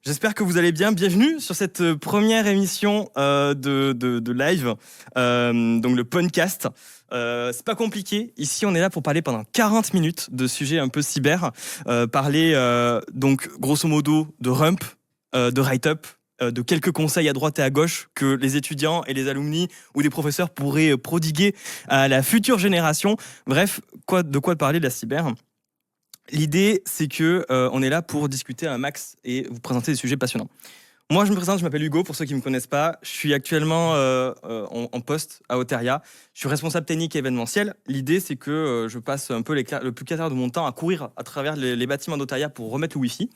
J'espère que vous allez bien. Bienvenue sur cette première émission de live, donc le podcast. C'est pas compliqué. Ici, on est là pour parler pendant 40 minutes de sujets un peu cyber. Parler, donc, grosso modo, de rump, de write-up, de quelques conseils à droite et à gauche que les étudiants et les alumni ou les professeurs pourraient prodiguer à la future génération. Bref, de quoi parler de la cyber. L'idée, c'est que on est là pour discuter un max et vous présenter des sujets passionnants. Moi, je me présente, je m'appelle Hugo, pour ceux qui ne me connaissent pas. Je suis actuellement en poste à Oteria. Je suis responsable technique et événementiel. L'idée, c'est que je passe un peu le plus quart d'heure de mon temps à courir à travers les bâtiments d'Oteria pour remettre le Wi-Fi.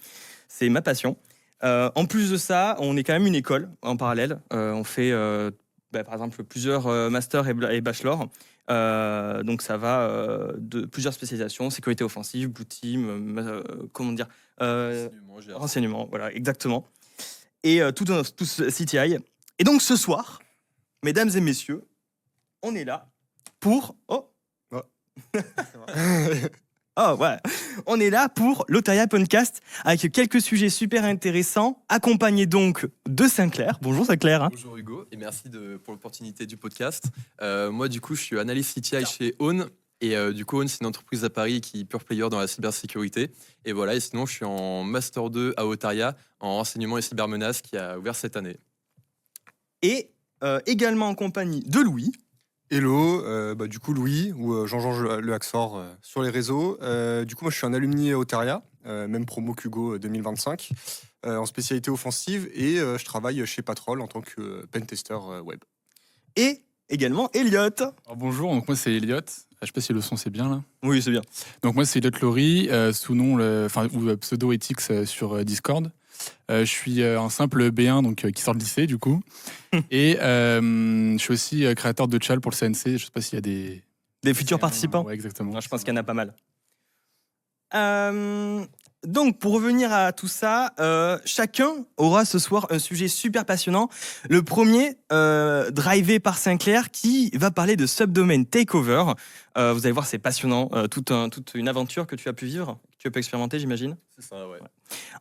C'est ma passion. En plus de ça, on est quand même une école en parallèle. On fait, par exemple, plusieurs masters et bachelors. Donc ça va de plusieurs spécialisations, sécurité offensive, blue team, renseignement, voilà, exactement. Et tout CTI. Et donc ce soir, mesdames et messieurs, on est là pour... Oh ouais, on est là pour l'Oteria Podcast avec quelques sujets super intéressants, accompagnés donc de Sinclair. Bonjour Sinclair. Bonjour Hugo et merci pour l'opportunité du podcast. Moi du coup je suis analyste CTI chez Own et du coup Own c'est une entreprise à Paris qui est pure player dans la cybersécurité et voilà, et sinon je suis en Master 2 à Oteria en renseignement et cybermenaces qui a ouvert cette année. Et également en compagnie de Louis. Hello, du coup Louis, ou Jean-Jean Le Haxor sur les réseaux. Du coup, moi je suis un alumni Oteria, même promo qu'Hugo 2025, en spécialité offensive, et je travaille chez Patrol en tant que pentester web. Et également Elliot. Alors bonjour, donc moi c'est Elliot. Je sais pas si le son c'est bien là. Oui, c'est bien. Donc moi c'est Elliot Laurie, sous nom ou pseudo Ethics sur Discord. Je suis un simple B1 donc qui sort de lycée du coup. Et je suis aussi créateur de Tchal pour le CNC. Je sais pas s'il y a des futurs participants. Ouais, exactement. Non, je pense qu'il y en a pas mal. Donc, pour revenir à tout ça, chacun aura ce soir un sujet super passionnant. Le premier, drivé par Sinclair, qui va parler de subdomain takeover. Vous allez voir, c'est passionnant. Toute une aventure que tu as pu vivre, que tu as pu expérimenter, j'imagine. C'est ça, ouais.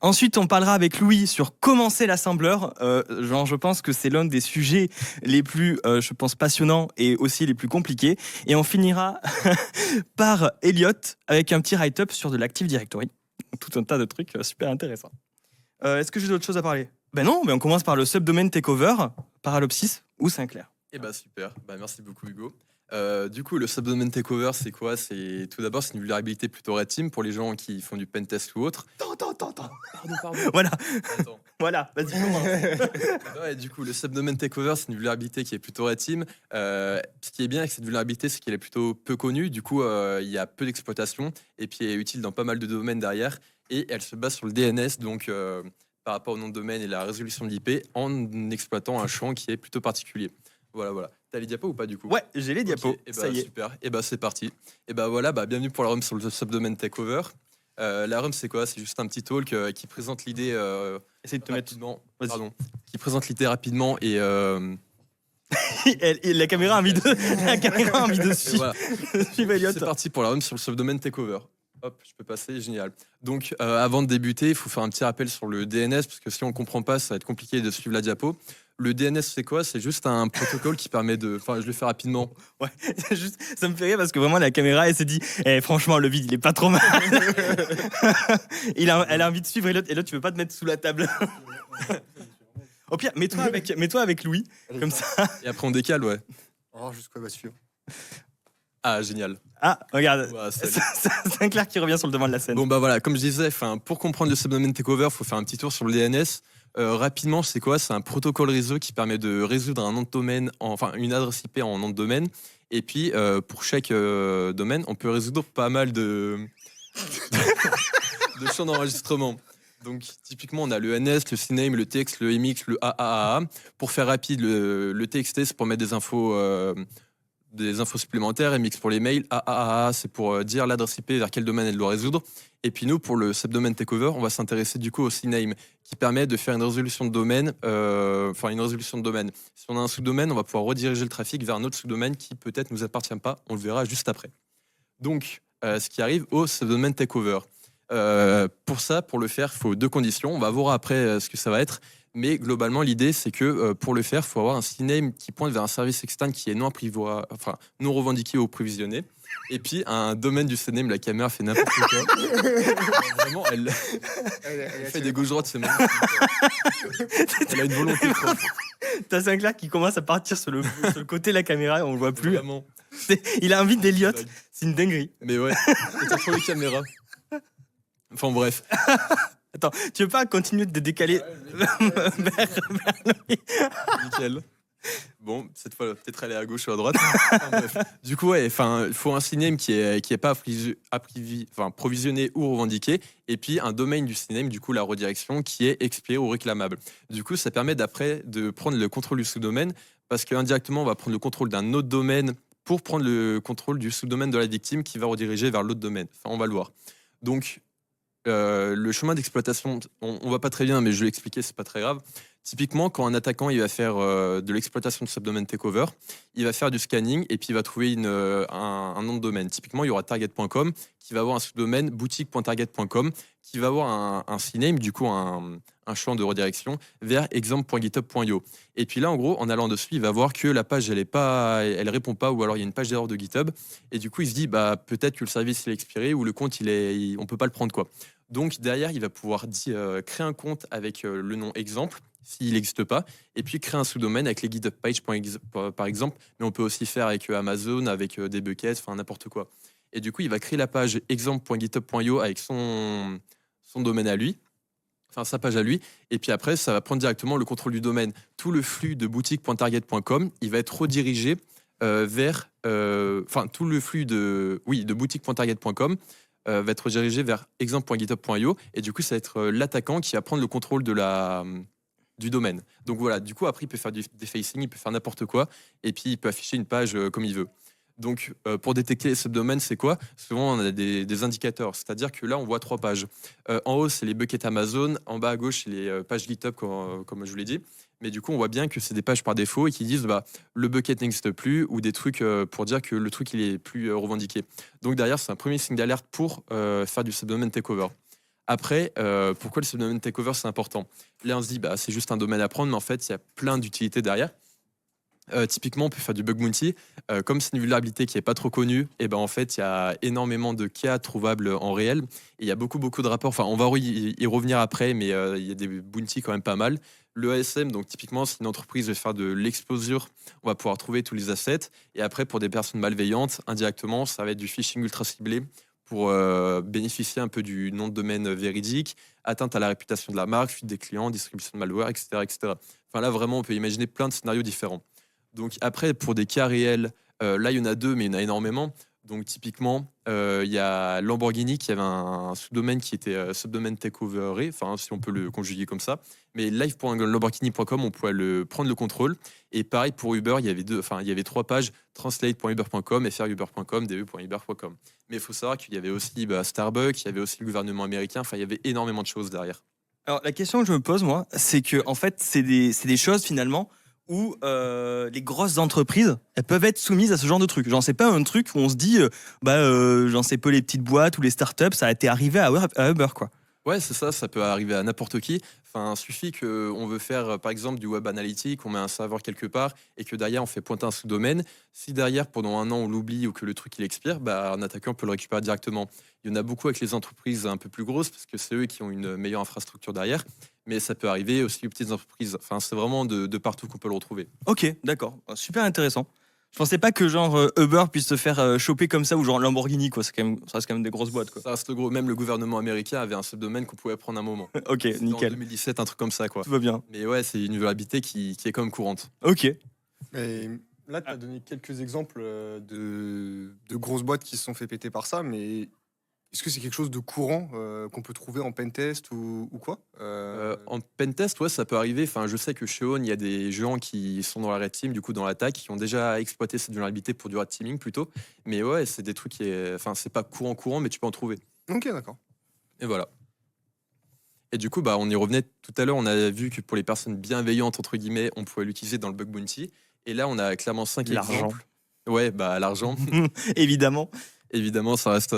Ensuite, on parlera avec Louis sur comment c'est l'assembleur. Je pense que c'est l'un des sujets les plus, passionnants et aussi les plus compliqués. Et on finira par Elliot avec un petit write-up sur de l'Active Directory. Tout un tas de trucs super intéressants. Est-ce que j'ai d'autres choses à parler ? Ben non, on commence par le subdomain takeover, Paralopsis ou Sinclair. Et super, merci beaucoup Hugo. Du coup, le subdomain takeover, c'est quoi ? C'est tout d'abord, c'est une vulnérabilité plutôt red team pour les gens qui font du pentest ou autre. Attends. Pardon. Voilà. Attends. Voilà, vas-y, commence. Ouais, du coup, le subdomain takeover, c'est une vulnérabilité qui est plutôt red team. Ce qui est bien avec cette vulnérabilité, c'est qu'elle est plutôt peu connue. Du coup, il y a peu d'exploitation et puis elle est utile dans pas mal de domaines derrière. Et elle se base sur le DNS, donc par rapport au nom de domaine et la résolution de l'IP, en exploitant un champ qui est plutôt particulier. Voilà. T'as les diapos ou pas du coup ? Ouais, j'ai les diapos. Okay, ça y est. Super. Et c'est parti. Et bienvenue pour la RUM sur le subdomain takeover. La RUM, c'est quoi ? C'est juste un petit talk qui présente l'idée Essaye de te rapidement. mettre. Pardon. Qui présente l'idée rapidement et. La caméra a mis dessus. Voilà. C'est C'est parti pour la RUM sur le subdomain takeover. Hop, je peux passer, génial. Donc, avant de débuter, il faut faire un petit rappel sur le DNS, parce que si on ne comprend pas, ça va être compliqué de suivre la diapo. Le DNS, c'est quoi ? C'est juste un protocole qui permet de... Enfin, je le fais rapidement. Ouais, ça me fait rire parce que vraiment, la caméra, elle s'est dit franchement, le vide, il est pas trop mal. Elle a envie de suivre, et là, tu veux pas te mettre sous la table. Au pire, mets-toi avec Louis, comme ça. Et après, on décale, ouais. Oh, jusqu'à va suivre. Ah, génial. Ah, regarde, Ouais, c'est Sinclair qui revient sur le devant de la scène. Bon, voilà, comme je disais, pour comprendre le subdomain takeover, il faut faire un petit tour sur le DNS. Rapidement, c'est quoi ? C'est un protocole réseau qui permet de résoudre un nom de domaine, une adresse IP en nom de domaine. Et puis, pour chaque domaine, on peut résoudre pas mal de champs d'enregistrement. Donc, typiquement, on a le NS, le CNAME, le TX, le MX, le AAA. Pour faire rapide, le TXT, c'est pour mettre des infos supplémentaires. MX pour les mails. AAA, c'est pour dire l'adresse IP vers quel domaine elle doit résoudre. Et puis nous, pour le subdomain takeover, on va s'intéresser du coup au CNAME, qui permet de faire une résolution de domaine. Si on a un sous-domaine, on va pouvoir rediriger le trafic vers un autre sous-domaine qui peut-être ne nous appartient pas. On le verra juste après. Donc, ce qui arrive au subdomain takeover. Pour le faire, il faut 2 conditions. On va voir après ce que ça va être. Mais globalement, l'idée, c'est que pour le faire, il faut avoir un CNAME qui pointe vers un service externe qui est non revendiqué ou provisionné. Et puis, un domaine du CNAME, la caméra fait n'importe quoi. Vraiment, elle fait des gauche-droite, c'est magnifique. Elle a une volonté propre. T'as Sinclair qui commence à partir sur le côté de la caméra, on le voit plus. Vraiment. Il a envie d'Eliott, c'est une dinguerie. Mais ouais, c'est trop les caméras. Enfin bref. Attends, tu veux pas continuer de décaler vers lui? Nickel. Bon, cette fois, peut-être aller à gauche ou à droite. Enfin, bref. Du coup, il faut un CNAME qui est pas provisionné ou revendiqué, et puis un domaine du CNAME, du coup la redirection, qui est expiré ou réclamable. Du coup, ça permet d'après de prendre le contrôle du sous-domaine, parce qu'indirectement, on va prendre le contrôle d'un autre domaine pour prendre le contrôle du sous-domaine de la victime qui va rediriger vers l'autre domaine. Enfin, on va le voir. Donc, le chemin d'exploitation, on va pas très bien, mais je vais l'expliquer, c'est pas très grave. Typiquement, quand un attaquant il va faire de l'exploitation de subdomaine takeover, il va faire du scanning et puis il va trouver un nom de domaine. Typiquement, il y aura target.com qui va avoir un sous-domaine boutique.target.com qui va avoir un CNAME, du coup un champ de redirection vers exemple.github.io. Et puis là, en gros, en allant dessus, il va voir que la page elle répond pas, ou alors il y a une page d'erreur de GitHub. Et du coup, il se dit peut-être que le service il est expiré ou le compte on peut pas le prendre quoi. Donc derrière, il va pouvoir créer un compte avec le nom exemple s'il n'existe pas, et puis créer un sous-domaine avec les GitHub pages par exemple, mais on peut aussi faire avec Amazon, avec des buckets, enfin n'importe quoi. Et du coup, il va créer la page exemple.github.io avec son domaine à lui, enfin sa page à lui, et puis après, ça va prendre directement le contrôle du domaine. Tout le flux de boutique.target.com, il va être redirigé vers, tout le flux de boutique.target.com va être redirigé vers exemple.github.io, et du coup, ça va être l'attaquant qui va prendre le contrôle du domaine. Donc voilà, du coup, après, il peut faire du defacing, il peut faire n'importe quoi, et puis il peut afficher une page comme il veut. Donc, pour détecter les subdomaines, c'est quoi? Souvent, on a des indicateurs, c'est-à-dire que là, on voit 3 pages. En haut, c'est les buckets Amazon, en bas à gauche, c'est les pages GitHub, comme je vous l'ai dit. Mais du coup, on voit bien que c'est des pages par défaut et qui disent le bucket n'existe plus, ou des trucs pour dire que le truc il est plus revendiqué. Donc derrière, c'est un premier signe d'alerte pour faire du subdomaine takeover. Après, pourquoi le subdomaine takeover c'est important? Là, on se dit c'est juste un domaine à prendre, mais en fait, il y a plein d'utilités derrière. Typiquement, on peut faire du bug bounty. Comme c'est une vulnérabilité qui n'est pas trop connue, et en fait, il y a énormément de cas trouvables en réel. Et il y a beaucoup de rapports. Enfin, on va y revenir après, mais il y a des bounties quand même pas mal. Le ASM, donc typiquement, si une entreprise veut faire de l'exposure, on va pouvoir trouver tous les assets. Et après, pour des personnes malveillantes, indirectement, ça va être du phishing ultra ciblé pour bénéficier un peu du nom de domaine véridique, atteinte à la réputation de la marque, fuite des clients, distribution de malware, etc., etc. Enfin, là, vraiment, on peut imaginer plein de scénarios différents. Donc après, pour des cas réels, là, il y en a 2, mais il y en a énormément. Donc typiquement, il y a Lamborghini qui avait un sous-domaine qui était subdomaine takeover, enfin si on peut le conjuguer comme ça. Mais live.lamborghini.com, on pouvait prendre le contrôle. Et pareil pour Uber, il y avait 3 pages, translate.uber.com, fruber.com, de.uber.com. Mais il faut savoir qu'il y avait aussi Starbucks, il y avait aussi le gouvernement américain, enfin il y avait énormément de choses derrière. Alors la question que je me pose moi, c'est que en fait c'est des choses finalement où les grosses entreprises, elles peuvent être soumises à ce genre de truc. Genre, c'est pas un truc où on se dit, j'en sais peu, les petites boîtes ou les startups, ça a été arrivé à Uber, quoi. Ouais, c'est ça, ça peut arriver à n'importe qui. Enfin, il suffit qu'on veut faire, par exemple, du web analytique, on met un serveur quelque part et que derrière, on fait pointer un sous-domaine. Si derrière, pendant un an, on l'oublie ou que le truc il expire, un attaquant peut le récupérer directement. Il y en a beaucoup avec les entreprises un peu plus grosses parce que c'est eux qui ont une meilleure infrastructure derrière. Mais ça peut arriver aussi aux petites entreprises. Enfin, c'est vraiment de partout qu'on peut le retrouver. Ok, d'accord. Super intéressant. Je pensais pas que genre Uber puisse se faire choper comme ça ou genre Lamborghini, quoi. Ça reste quand même des grosses boîtes, quoi. Ça reste gros. Même le gouvernement américain avait un subdomaine qu'on pouvait prendre un moment. Ok, C'était nickel. En 2017, un truc comme ça, quoi. Tout va bien. Mais ouais, c'est une vulnérabilité qui est quand même courante. Ok. Et là, tu as donné quelques exemples de grosses boîtes qui se sont fait péter par ça, mais est-ce que c'est quelque chose de courant qu'on peut trouver en pentest ou quoi En pentest, ouais, ça peut arriver. Enfin, je sais que chez Own, il y a des gens qui sont dans la red team, du coup dans l'attaque, qui ont déjà exploité cette vulnérabilité pour du red teaming plutôt. Mais ouais, c'est des trucs enfin, c'est pas courant, mais tu peux en trouver. Ok, d'accord. Et voilà. Et du coup, on y revenait tout à l'heure. On a vu que pour les personnes bienveillantes entre guillemets, on pouvait l'utiliser dans le bug bounty. Et là, on a clairement 5 L'argent. exemples. Ouais, l'argent. Évidemment. Évidemment, ça reste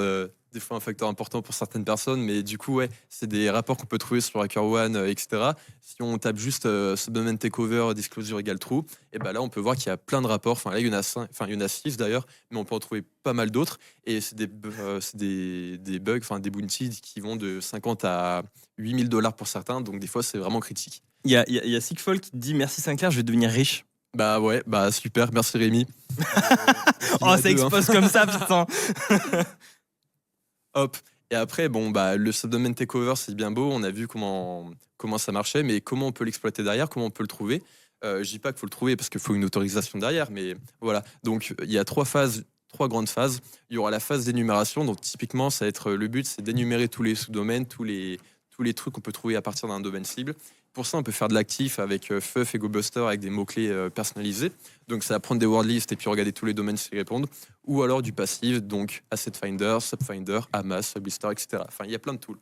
des fois un facteur important pour certaines personnes, mais du coup, ouais, c'est des rapports qu'on peut trouver sur HackerOne, etc. Si on tape juste subdomain takeover disclosure égale true, et ben là, on peut voir qu'il y a plein de rapports. Enfin, là, il y en a 5, enfin, il y en a 6 d'ailleurs, mais on peut en trouver pas mal d'autres. Et c'est des bugs, enfin, des bounties qui vont de 50 à 8 000 $ pour certains, donc des fois, c'est vraiment critique. Il y a Sigfol qui te dit merci Sinclair, je vais devenir riche. Bah ouais, bah super, merci Rémi. Oh, ça expose comme ça, putain. Hop. Et après, bon, bah, le subdomain takeover, c'est bien beau. On a vu comment ça marchait, mais comment on peut l'exploiter derrière, comment on peut le trouver. Je dis pas qu'il faut le trouver parce qu'il faut une autorisation derrière, mais voilà. Donc, il y a 3 grandes phases. Il y aura la phase d'énumération. Donc, typiquement, ça va être le but, c'est d'énumérer tous les sous-domaines, tous les trucs qu'on peut trouver à partir d'un domaine cible. Pour ça, on peut faire de l'actif avec Fuff et GoBuster avec des mots-clés personnalisés. Donc, ça va prendre des word lists et puis regarder tous les domaines s'ils répondent. Ou alors du passif, donc Asset Finder, Subfinder, Amas, Sublister, etc. Enfin, il y a plein de tools.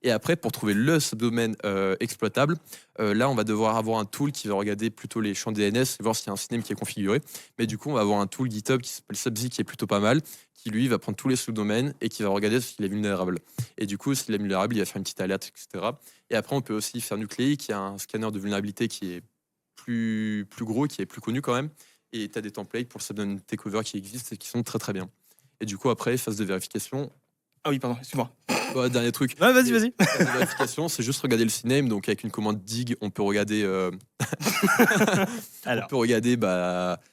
Et après, pour trouver le subdomaine exploitable, là, on va devoir avoir un tool qui va regarder plutôt les champs DNS et voir s'il y a un CNAME qui est configuré. Mais du coup, on va avoir un tool GitHub qui s'appelle Subzy qui est plutôt pas mal, qui lui va prendre tous les sous-domaines et qui va regarder s'il est vulnérable. Et du coup, s'il est vulnérable, il va faire une petite alerte, etc. Et après, on peut aussi faire Nucleic, qui a un scanner de vulnérabilité qui est plus gros, qui est plus connu quand même. Et tu as des templates pour le subdomain takeover qui existent et qui sont très très bien. Et du coup, après, phase de vérification. Ah oui, pardon, excuse-moi. Ouais, dernier truc. Ouais, vas-y. Phase de vérification, c'est juste regarder le CNAME. Donc, avec une commande dig, on peut regarder, Alors. on peut regarder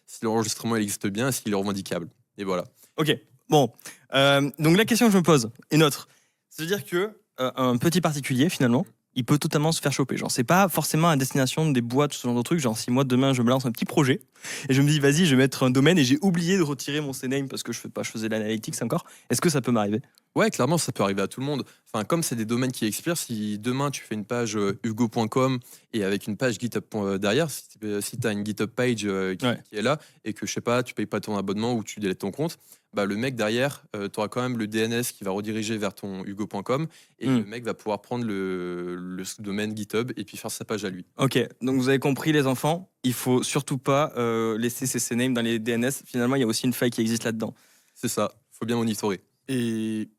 si l'enregistrement il existe bien, s'il est revendicable. Et voilà. Ok, bon. Donc la question que je me pose est une autre. C'est-à-dire que un petit particulier, finalement, il peut totalement se faire choper. Genre, c'est pas forcément à destination des boîtes, ce genre de trucs. Genre, si moi, demain, je me lance un petit projet et je me dis, vas-y, je vais mettre un domaine et j'ai oublié de retirer mon CNAME parce que je faisais l'analytics encore, est-ce que ça peut m'arriver ? Ouais, clairement, ça peut arriver à tout le monde. Enfin, comme c'est des domaines qui expirent, si demain tu fais une page hugo.com et avec une page GitHub derrière, si tu as une GitHub page qui est là et que je sais pas, tu payes pas ton abonnement ou tu délètes ton compte, bah, le mec derrière, tu auras quand même le DNS qui va rediriger vers ton hugo.com et le mec va pouvoir prendre le domaine GitHub et puis faire sa page à lui. Ok, donc vous avez compris les enfants, il faut surtout pas laisser ses CNAME dans les DNS. Finalement, il y a aussi une faille qui existe là-dedans. C'est ça, faut bien monitorer. Et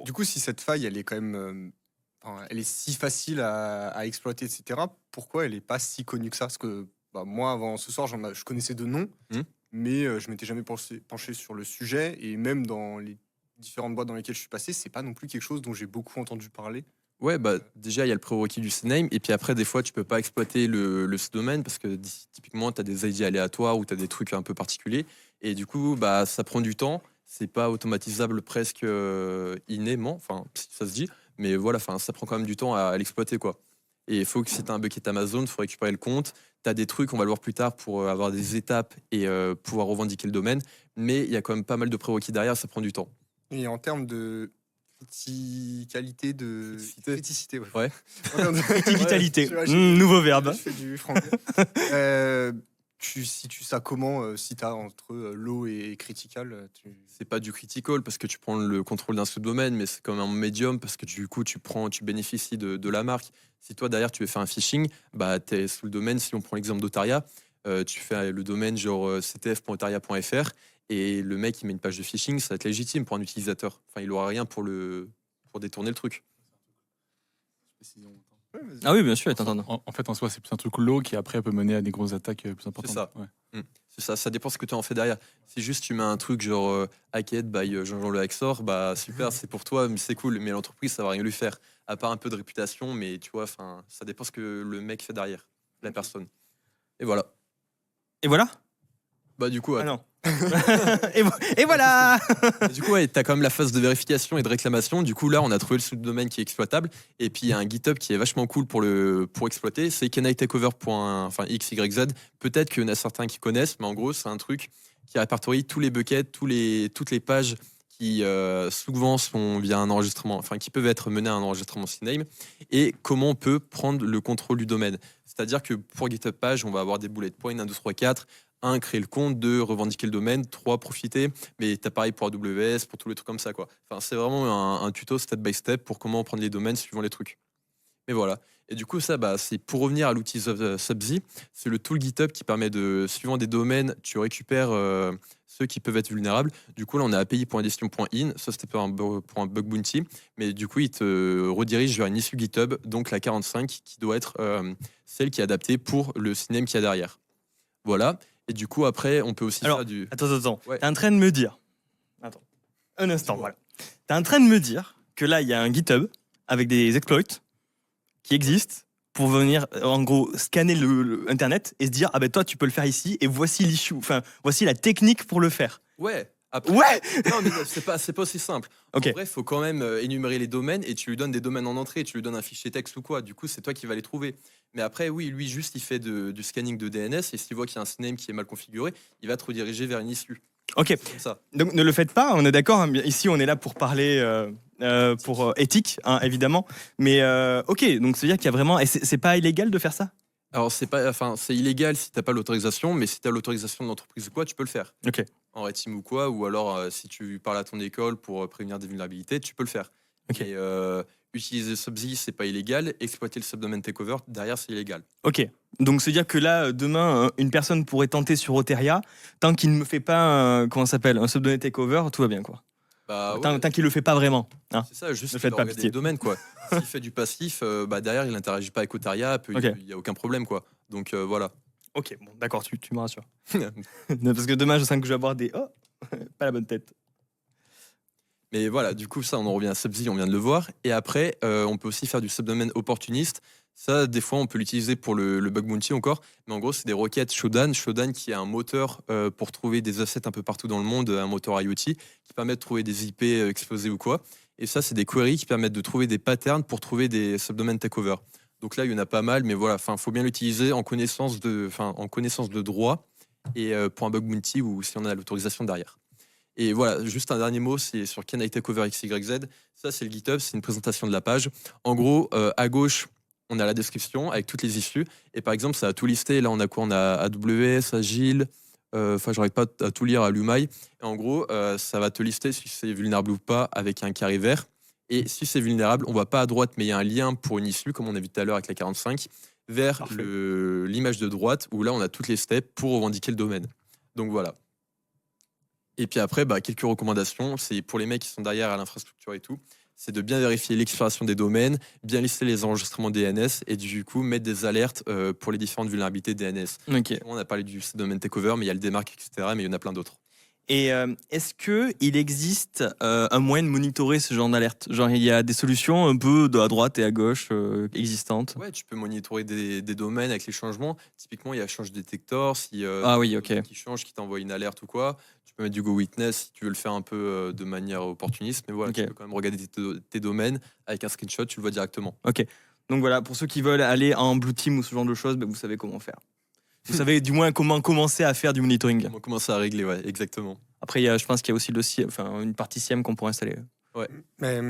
du coup, si cette faille, elle est quand même, elle est si facile à exploiter, etc. Pourquoi elle est pas si connue que ça? Parce que moi, avant ce soir, je connaissais de noms, mais je m'étais jamais penché sur le sujet. Et même dans les différentes boîtes dans lesquelles je suis passé, c'est pas non plus quelque chose dont j'ai beaucoup entendu parler. Ouais, déjà, il y a le prérequis du CNAME. Et puis après, des fois, tu peux pas exploiter le sous-domaine parce que typiquement, tu as des ID aléatoires ou tu as des trucs un peu particuliers. Et du coup, ça prend du temps. C'est pas automatisable presque innément, enfin, si ça se dit. Mais voilà, ça prend quand même du temps à l'exploiter, quoi. Et il faut que si tu as un bucket Amazon, il faut récupérer le compte. Tu as des trucs, on va le voir plus tard, pour avoir des étapes et pouvoir revendiquer le domaine. Mais il y a quand même pas mal de prérequis derrière, ça prend du temps. Et en termes de criticalité, de criticité, ouais. Criticalité, nouveau verbe. Je fais du franglais. Tu situes ça comment si tu as entre low et critical C'est pas du critical parce que tu prends le contrôle d'un sous-domaine, mais c'est quand même un médium parce que du coup tu bénéficies de la marque. Si toi derrière tu veux faire un phishing, tu es sous le domaine. Si on prend l'exemple d'Otaria, tu fais le domaine genre ctf.otaria.fr et le mec il met une page de phishing, ça va être légitime pour un utilisateur. Enfin, il aura rien pour détourner le truc. Ah oui, bien sûr, t'entends. En fait, en soi, c'est plus un truc low qui après peut mener à des grosses attaques plus importantes. C'est ça. Ouais. C'est ça dépend ce que tu en fais derrière. Si juste tu mets un truc genre Hackett by Jean-Jean Le Hacksor, super, c'est pour toi, mais c'est cool. Mais l'entreprise, ça va rien lui faire. À part un peu de réputation, mais tu vois, ça dépend ce que le mec fait derrière, la personne. Et voilà. Et voilà ? Du coup, ah non. et voilà. Du coup, t'as quand même la phase de vérification et de réclamation. Du coup, là, on a trouvé le sous-domaine qui est exploitable. Et puis, il y a un GitHub qui est vachement cool pour exploiter. C'est canitakeover.xyz. Peut-être qu'il y en a certains qui connaissent, mais en gros, c'est un truc qui répertorie tous les buckets, toutes les pages qui souvent sont via un enregistrement, qui peuvent être menées à un enregistrement CNAME, et comment on peut prendre le contrôle du domaine. C'est-à-dire que pour GitHub page, on va avoir des bullet points 1, 2, 3, 4. 1, créer le compte, 2, revendiquer le domaine, 3, profiter, mais t'as pareil pour AWS, pour tous les trucs comme ça, quoi. C'est vraiment un tuto step by step pour comment prendre les domaines suivant les trucs. Mais voilà. Et du coup, ça, c'est pour revenir à l'outil Subzy, c'est le tool GitHub qui permet de, suivant des domaines, tu récupères ceux qui peuvent être vulnérables. Du coup, là, on a api.indestion.in. Ça, c'était pour un bug bounty. Mais du coup, il te redirige vers une issue GitHub, donc la 45, qui doit être celle qui est adaptée pour le synème qu'il y a derrière. Voilà. Et du coup, après, on peut aussi Alors, faire du... Attends. Ouais. T'es en train de me dire. Attends. Un instant, Dis-moi. voilà. T'es en train de me dire que là, il y a un GitHub avec des exploits qui existent pour venir, en gros, scanner le Internet et se dire, ah ben toi, tu peux le faire ici et voici l'issue. Enfin, voici la technique pour le faire. Ouais. Après, Ouais! non, mais c'est pas aussi simple. Ok. En vrai, il faut quand même énumérer les domaines et tu lui donnes des domaines en entrée, tu lui donnes un fichier texte ou quoi. Du coup, c'est toi qui vas les trouver. Mais après, oui, lui, juste, il fait du scanning de DNS et s'il voit qu'il y a un synème qui est mal configuré, il va te rediriger vers une issue. Ok. C'est comme ça. Donc ne le faites pas, on est d'accord. Hein, ici, on est là pour parler pour éthique, hein, évidemment. Mais ok, donc c'est-à-dire qu'il y a vraiment. Et c'est pas illégal de faire ça? Alors, c'est illégal si tu n'as pas l'autorisation, mais si tu as l'autorisation de l'entreprise ou quoi, tu peux le faire. Ok. En red team ou quoi, ou alors si tu parles à ton école pour prévenir des vulnérabilités, tu peux le faire. Ok. Et utiliser Subzy, c'est pas illégal. Exploiter le subdomain takeover, derrière, c'est illégal. Ok. Donc c'est-à-dire que là, demain, une personne pourrait tenter sur Oteria, tant qu'il ne me fait pas comment ça s'appelle, un subdomain takeover, tout va bien quoi. Bah, Tant, ouais, tant qu'il le fait pas vraiment. Hein. c'est ça, juste Ne il faites doit pas regarder pitié. le domaine, quoi. S'il fait du passif, derrière, il n'interagit pas avec Otaria, il Ok. n'y a aucun problème, quoi. Donc voilà. Ok, bon, d'accord, tu me rassures. Parce que demain, je sens que je vais avoir des oh, pas la bonne tête. Mais voilà, du coup, ça, on en revient à Subzy, on vient de le voir. Et après, on peut aussi faire du subdomain opportuniste. Ça, des fois, on peut l'utiliser pour le bug bounty encore. Mais en gros, c'est des requêtes Shodan. Shodan qui est un moteur pour trouver des assets un peu partout dans le monde, un moteur IoT, qui permet de trouver des IP explosés ou quoi. Et ça, c'est des queries qui permettent de trouver des patterns pour trouver des subdomain takeover. Donc là, il y en a pas mal, mais voilà, il faut bien l'utiliser en connaissance de droit et pour un bug bounty ou si on a l'autorisation derrière. Et voilà, juste un dernier mot, c'est sur Can I Takeover XYZ. Ça, c'est le GitHub, c'est une présentation de la page. En gros, à gauche, on a la description avec toutes les issues. Et par exemple, ça a tout listé. Là, on a quoi? On a AWS, Agile. Enfin, j'arrête pas à tout lire à l'UMAI. Et en gros, ça va te lister si c'est vulnérable ou pas avec un carré vert. Et si c'est vulnérable, on va pas à droite, mais il y a un lien pour une issue, comme on a vu tout à l'heure avec la 45, vers l'image de droite, où là, on a toutes les steps pour revendiquer le domaine. Donc voilà. Et puis après, quelques recommandations. C'est pour les mecs qui sont derrière à l'infrastructure et tout. C'est de bien vérifier l'expiration des domaines, bien lister les enregistrements DNS et du coup mettre des alertes pour les différentes vulnérabilités DNS. Ok. On a parlé du domaine takeover, mais il y a le DMARC, etc. Mais il y en a plein d'autres. Et est-ce qu'il existe un moyen de monitorer ce genre d'alerte? Genre, il y a des solutions un peu à droite et à gauche existantes? Ouais, tu peux monitorer des domaines avec les changements. Typiquement, il y a Change Detector. Si Ah oui, ok. qui change, qui t'envoie une alerte ou quoi. Tu peux mettre du Go Witness si tu veux le faire un peu de manière opportuniste. Mais voilà, Ok. tu peux quand même regarder tes domaines avec un screenshot, tu le vois directement. Donc voilà, pour ceux qui veulent aller en Blue Team ou ce genre de choses, vous savez comment faire. Vous savez du moins comment commencer à faire du monitoring. On commence à régler, ouais, exactement. Après, je pense qu'il y a aussi une partie SIEM qu'on pourrait installer. Mais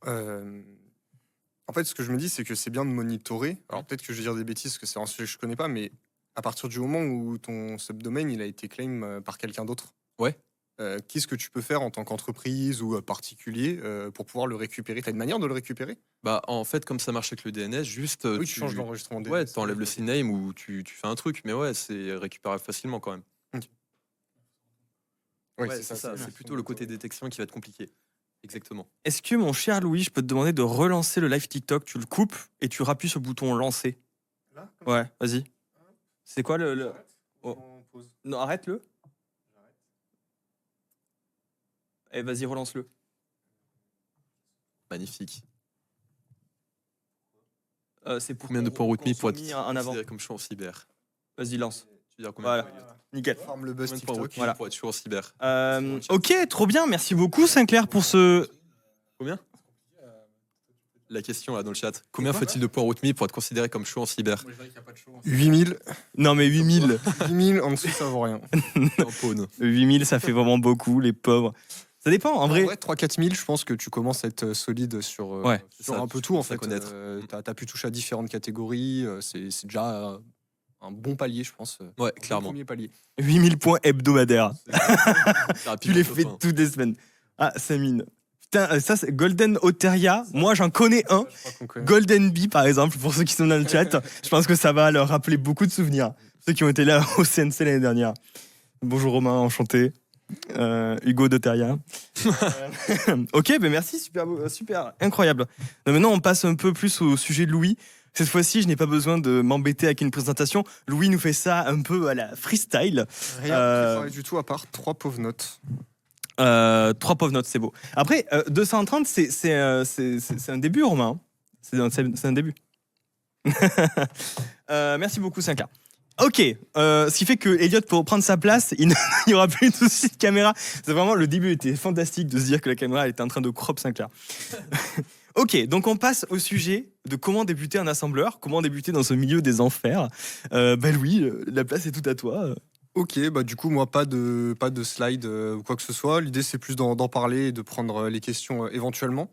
en fait, ce que je me dis, c'est que c'est bien de monitorer. Alors peut-être que je vais dire des bêtises, parce que c'est un sujet que je connais pas, mais à partir du moment où ton subdomain il a été claim par quelqu'un d'autre, Ouais. Qu'est-ce que tu peux faire en tant qu'entreprise ou particulier pour pouvoir le récupérer? Tu as une manière de le récupérer? En fait, comme ça marche avec le DNS, juste Oui, tu changes l'enregistrement DNS. Ouais, t'enlèves le CNAME ou tu fais un truc, mais ouais, c'est récupérable facilement quand même. Oui, Ouais, c'est ça. C'est plutôt le côté détection qui va être compliqué. Exactement. Est-ce que, mon cher Louis, je peux te demander de relancer le live TikTok? Tu le coupes et tu rappuies sur le bouton lancer. Là, Ouais, vas-y. C'est quoi le... Oh. Non, arrête-le. Et vas-y, relance-le. Magnifique. C'est pour Combien de points route pour être mis en avant. considéré comme chaud en cyber? Vas-y, lance. Tu veux dire combien Voilà. de points Nickel. Farm le buzz Combien de points TikTok. route Voilà. pour être chaud en cyber? Ok, trop bien. Merci beaucoup, Sinclair, pour ce... Combien? La question là dans le chat. Combien faut-il de points route pour être considéré comme chaud en cyber? 8000. Non, mais 8000. 8000, en dessous, ça vaut rien. En pawn. 8000, ça fait vraiment beaucoup, les pauvres. Ça dépend, en vrai. 3-4 000, je pense que tu commences à être solide sur, Ouais, sur ça, un peu tu tout. En commences à fait, connaître. t'as pu toucher à différentes catégories. C'est déjà un bon palier, je pense. Ouais, Un clairement. Premier palier. 8000 points hebdomadaires. C'est Tu rapide les pour fais toi, hein. toutes les semaines. Ah, Samine. Putain, ça, c'est Golden Oteria. Moi, j'en connais un. Je crois qu'on connaît. Golden Bee, par exemple, pour ceux qui sont dans le chat. Je pense que ça va leur rappeler beaucoup de souvenirs. Ceux qui ont été là au CNC l'année dernière. Bonjour Romain, enchanté. Hugo de Terrien. Ok, ben merci, super, incroyable. Donc maintenant, on passe un peu plus au sujet de Louis. Cette fois-ci, je n'ai pas besoin de m'embêter avec une présentation. Louis nous fait ça un peu à la freestyle. Rien préparé du tout à part 3 pauvres notes. 3 pauvres notes, c'est beau. Après, 230, c'est un début, Romain. C'est un début. Merci beaucoup, 5K. Ok, ce qui fait que Elliot, pour prendre sa place, il n'y aura plus de soucis de caméra. C'est vraiment, le début était fantastique de se dire que la caméra était en train de crop 5K. Ok, donc on passe au sujet de comment débuter un assembleur, comment débuter dans ce milieu des enfers. Louis, la place est toute à toi. Ok, bah du coup, moi, pas de slide ou quoi que ce soit. L'idée, c'est plus d'en parler et de prendre les questions éventuellement.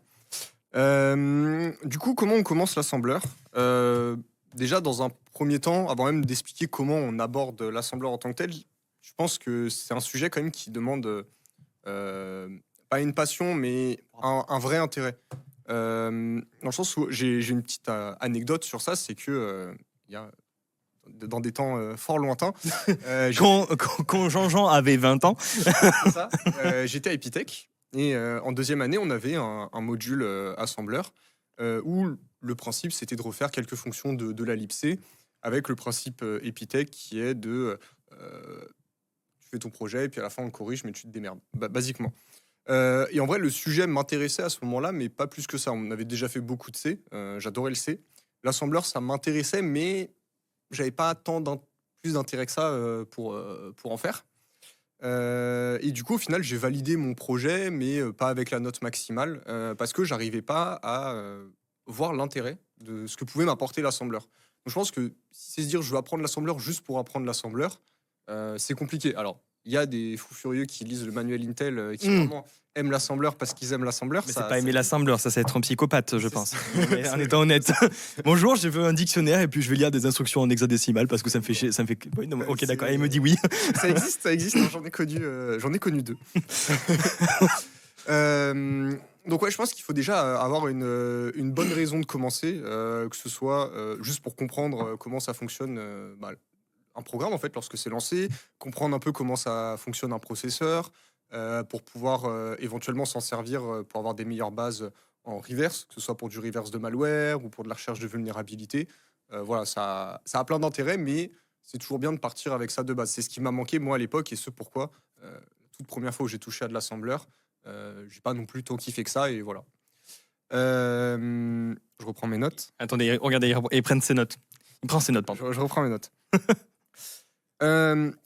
Du coup, comment on commence l'assembleur Déjà, dans un premier temps, avant même d'expliquer comment on aborde l'assembleur en tant que tel, je pense que c'est un sujet quand même qui demande pas une passion, mais un vrai intérêt. Dans le sens où j'ai une petite anecdote sur ça, c'est que il y a dans des temps fort lointains, Quand Jean-Jean avait 20 ans. c'est ça, j'étais à Epitech et en deuxième année, on avait un module assembleur où le principe c'était de refaire quelques fonctions de la libc avec le principe Epitech qui est de tu fais ton projet et puis à la fin on le corrige mais tu te démerdes, basiquement. Et en vrai, le sujet m'intéressait à ce moment-là, mais pas plus que ça. On avait déjà fait beaucoup de C, j'adorais le C. L'assembleur, ça m'intéressait, mais j'avais pas tant plus d'intérêt que ça pour en faire. Et du coup, au final, j'ai validé mon projet, mais pas avec la note maximale, parce que j'arrivais pas à voir l'intérêt de ce que pouvait m'apporter l'assembleur. Donc, je pense que si c'est se dire je veux apprendre l'assembleur juste pour apprendre l'assembleur, c'est compliqué. Alors, il y a des fous furieux qui lisent le manuel Intel qui vraiment aiment l'assembleur parce qu'ils aiment l'assembleur. Mais c'est pas aimer l'assembleur, ça c'est être un psychopathe, je pense. Mais en c'est- étant honnête. Bonjour, je veux un dictionnaire et puis je vais lire des instructions en hexadécimal parce que ça me fait chier. Ça me fait... Oui, non, ok, d'accord. Et il me dit oui. Ça existe. Non, j'en ai connu 2. Donc ouais, je pense qu'il faut déjà avoir une bonne raison de commencer, que ce soit juste pour comprendre comment ça fonctionne un programme en fait lorsque c'est lancé, comprendre un peu comment ça fonctionne un processeur, pour pouvoir éventuellement s'en servir pour avoir des meilleures bases en reverse, que ce soit pour du reverse de malware ou pour de la recherche de vulnérabilité. Voilà, ça a plein d'intérêts, mais c'est toujours bien de partir avec ça de base. C'est ce qui m'a manqué moi à l'époque et ce pourquoi toute première fois où j'ai touché à de l'assembleur, j'ai pas non plus tant kiffé que ça et voilà. Je reprends mes notes. Attendez, regardez, il prend ses notes. Il prend ses notes, pardon. Je reprends mes notes.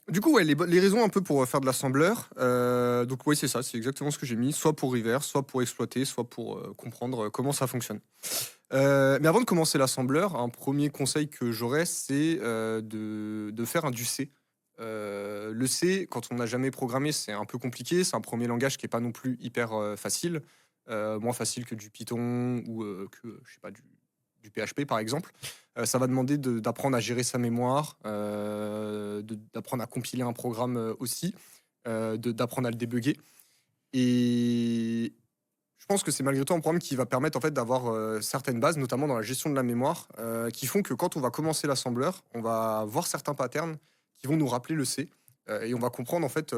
Du coup, ouais, les raisons un peu pour faire de l'assembleur. Donc oui, c'est ça, c'est exactement ce que j'ai mis, soit pour reverse, soit pour exploiter, soit pour comprendre comment ça fonctionne. Mais avant de commencer l'assembleur, un premier conseil que j'aurais, c'est de faire du C. Le C, quand on n'a jamais programmé, c'est un peu compliqué. C'est un premier langage qui n'est pas non plus hyper facile, moins facile que du Python ou que je sais pas du PHP par exemple. Ça va demander d'apprendre à gérer sa mémoire, d'apprendre à compiler un programme aussi, d'apprendre à le débugger. Et je pense que c'est malgré tout un programme qui va permettre en fait d'avoir certaines bases, notamment dans la gestion de la mémoire, qui font que quand on va commencer l'assembleur, on va voir certains patterns qui vont nous rappeler le C, et on va comprendre en fait,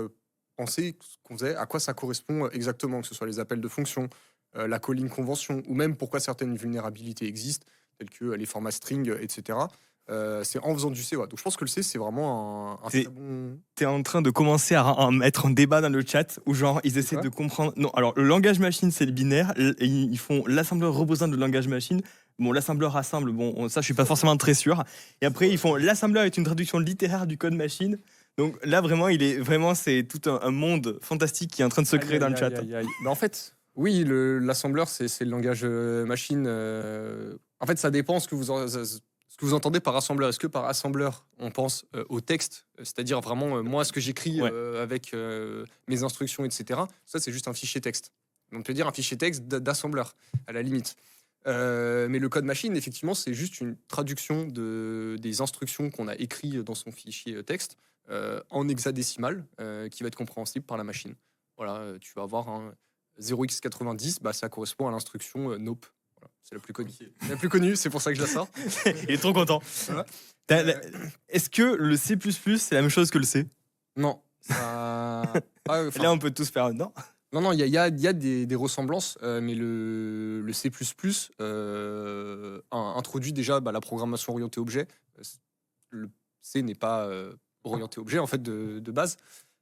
penser ce qu'on faisait, à quoi ça correspond exactement, que ce soit les appels de fonctions, la calling convention, ou même pourquoi certaines vulnérabilités existent, telles que les formats string, etc. C'est en faisant du C. Ouais. Donc je pense que le C, c'est vraiment un très bon... T'es en train de commencer à mettre un débat dans le chat où genre ils essaient de comprendre... Non, alors le langage machine, c'est le binaire. Et ils font l'assembleur reposant de langage machine. Bon, l'assembleur rassemble, bon, ça je suis pas forcément très sûr. Et après, ils font l'assembleur est une traduction littéraire du code machine. Donc là, vraiment, c'est tout un monde fantastique qui est en train de se créer dans le chat. En fait, oui, l'assembleur, c'est le langage machine. En fait, ça dépend ce que vous entendez par assembleur. Est-ce que par assembleur, on pense au texte, c'est-à-dire vraiment moi, ce que j'écris avec mes instructions, etc. Ça, c'est juste un fichier texte. On peut dire un fichier texte d'assembleur, à la limite. Mais le code machine, effectivement, c'est juste une traduction des instructions qu'on a écrites dans son fichier texte en hexadécimal qui va être compréhensible par la machine. Voilà, tu vas avoir un 0x90, ça correspond à l'instruction nope. Voilà, c'est la plus connue. La plus connue, c'est pour ça que je la sors. Il est trop content. Voilà. Est-ce que le C++, c'est la même chose que le C ? Non, Et là, on peut tous faire non. Non, il y a des ressemblances, mais le C++ introduit déjà la programmation orientée objet. Le C n'est pas orienté objet, en fait, de base.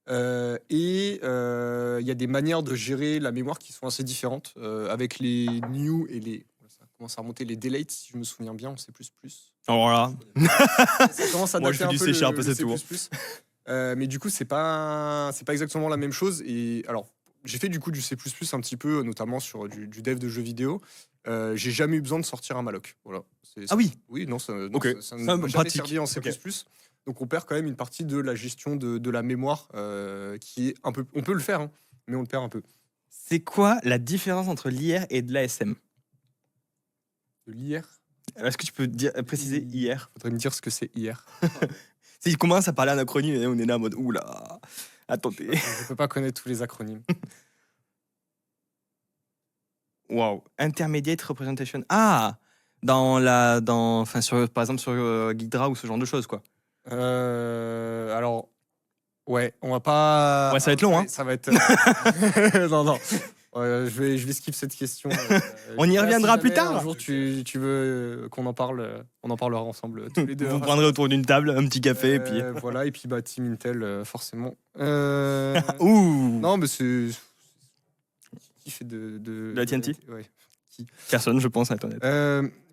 Et il y a des manières de gérer la mémoire qui sont assez différentes, avec les new et les... Ça commence à remonter les delates, si je me souviens bien, en C++. Alors là, Ça commence à moi, je dater fais un du peu C# le c'est tout. C++. Mais du coup, c'est pas exactement la même chose. Et alors, j'ai fait du coup du C++ un petit peu, notamment sur du dev de jeux vidéo. J'ai jamais eu besoin de sortir un malloc. Voilà. Ah oui. Oui, non, ça Ok. ça Ça, n'a jamais pratique. servi en C++. Ok. Donc, on perd quand même une partie de la gestion de la mémoire, qui est un peu. On peut le faire, hein, mais on le perd un peu. C'est quoi la différence entre l'IR et de l'ASM? De l'IR. Est-ce que tu peux préciser IR? Faudrait me dire ce que c'est IR. S'il commence à parler un acronyme, on est là en mode oula, attendez. Je peux pas connaître tous les acronymes. Wow. Intermediate Representation. Ah, par exemple sur Ghidra ou ce genre de choses, quoi. Alors, ouais, on va pas. Ouais, ça va être long, hein. Ça va être. Non. Je vais skip cette question. On y Là, reviendra si plus jamais tard. Un jour, tu veux qu'on en parle, on en parlera ensemble tous les deux. Vous prendrez autour d'une table un petit café et puis. Voilà, et puis Team Intel, forcément. Ouh. Non, mais c'est. Qui fait de la TNT? Ouais. Personne, je pense, à être honnête.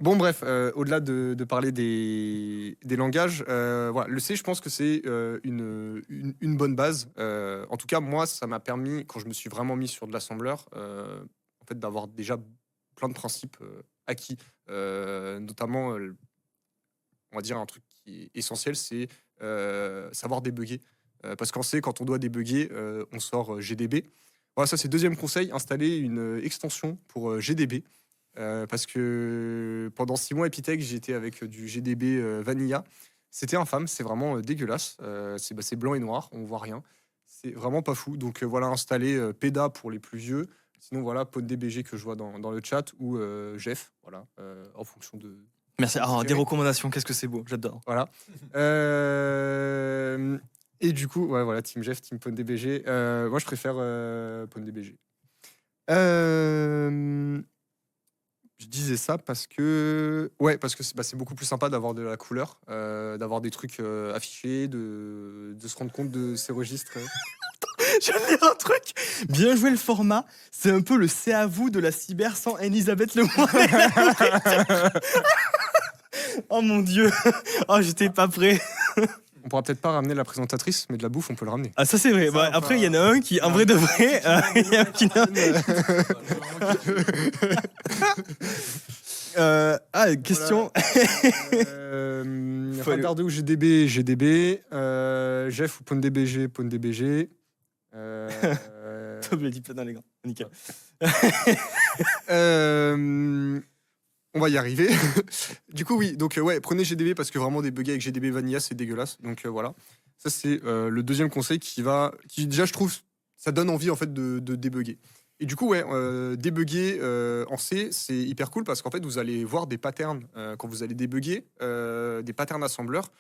Bon, bref, au-delà de parler des langages, voilà, le C, je pense que c'est une bonne base. En tout cas, moi, ça m'a permis, quand je me suis vraiment mis sur de l'assembleur, en fait, d'avoir déjà plein de principes acquis. Notamment, on va dire un truc qui est essentiel, c'est savoir débugger. Parce qu'en C, quand on doit débugger, on sort GDB. Voilà, ça c'est deuxième conseil, installer une extension pour GDB. Parce que pendant 6 mois Epitech, j'étais avec du GDB Vanilla. C'était infâme, c'est vraiment dégueulasse. C'est blanc et noir, on voit rien. C'est vraiment pas fou. Donc voilà, installer PEDA pour les plus vieux. Sinon voilà, PodDBG que je vois dans le chat ou Jeff, voilà, en fonction de... Merci. Ah, des recommandations, qu'est-ce que c'est beau, j'adore. Voilà. Et du coup, ouais, voilà, Team Jeff, Team PodDBG. Moi, je préfère PodDBG. Je disais ça parce que c'est beaucoup plus sympa d'avoir de la couleur, d'avoir des trucs affichés, de se rendre compte de ces registres. Je viens de lire un truc. Bien joué le format. C'est un peu le c'est à vous de la cyber sans Elisabeth Lemoine. Oh mon dieu. Oh, j'étais pas prêt. On pourra peut-être pas ramener la présentatrice, mais de la bouffe, on peut le ramener. Ah, ça c'est vrai. Bah, après, il y en a un qui, en vrai de vrai, il y a un qui question. Radar2 ou GDB, GDB. Jeff ou PonDBG, PonDBG. Top, je l'ai dit plein dans les gants. Nickel. On va y arriver. Du coup, oui. Donc, ouais, prenez GDB parce que vraiment débugger avec GDB Vanilla, c'est dégueulasse. Donc, voilà. Ça, c'est le deuxième conseil qui déjà, je trouve, ça donne envie en fait de débugger. Et du coup, ouais, débugger en C, c'est hyper cool parce qu'en fait, vous allez voir des patterns quand vous allez débugger, des patterns assembleurs.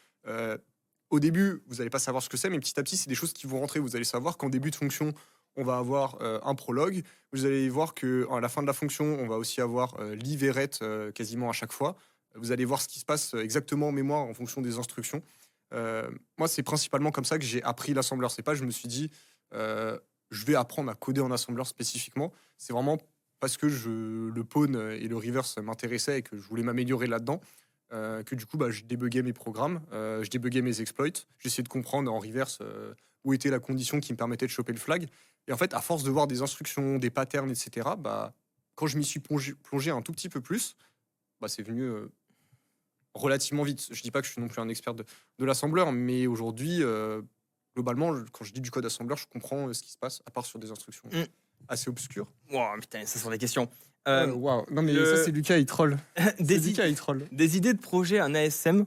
Au début, vous n'allez pas savoir ce que c'est, mais petit à petit, c'est des choses qui vont rentrer. Vous allez savoir qu'en début de fonction, on va avoir un prologue. Vous allez voir qu'à la fin de la fonction, on va aussi avoir live et ret quasiment à chaque fois. Vous allez voir ce qui se passe exactement en mémoire en fonction des instructions. Moi, c'est principalement comme ça que j'ai appris l'assembleur. C'est pas je me suis dit, je vais apprendre à coder en assembleur spécifiquement. C'est vraiment parce que le pawn et le reverse m'intéressaient et que je voulais m'améliorer là-dedans. Que du coup, je débuguais mes programmes, je débuguais mes exploits. J'essayais de comprendre en reverse où était la condition qui me permettait de choper le flag. Et en fait, à force de voir des instructions, des patterns, etc., quand je m'y suis plongé un tout petit peu plus, c'est venu relativement vite. Je dis pas que je suis non plus un expert de l'assembleur, mais aujourd'hui, globalement, quand je dis du code assembleur, je comprends ce qui se passe, à part sur des instructions assez obscures. Wow, putain, ça sont des questions. Wow. Non, mais ça, c'est Lucas, il troll. Des idées de projet en ASM,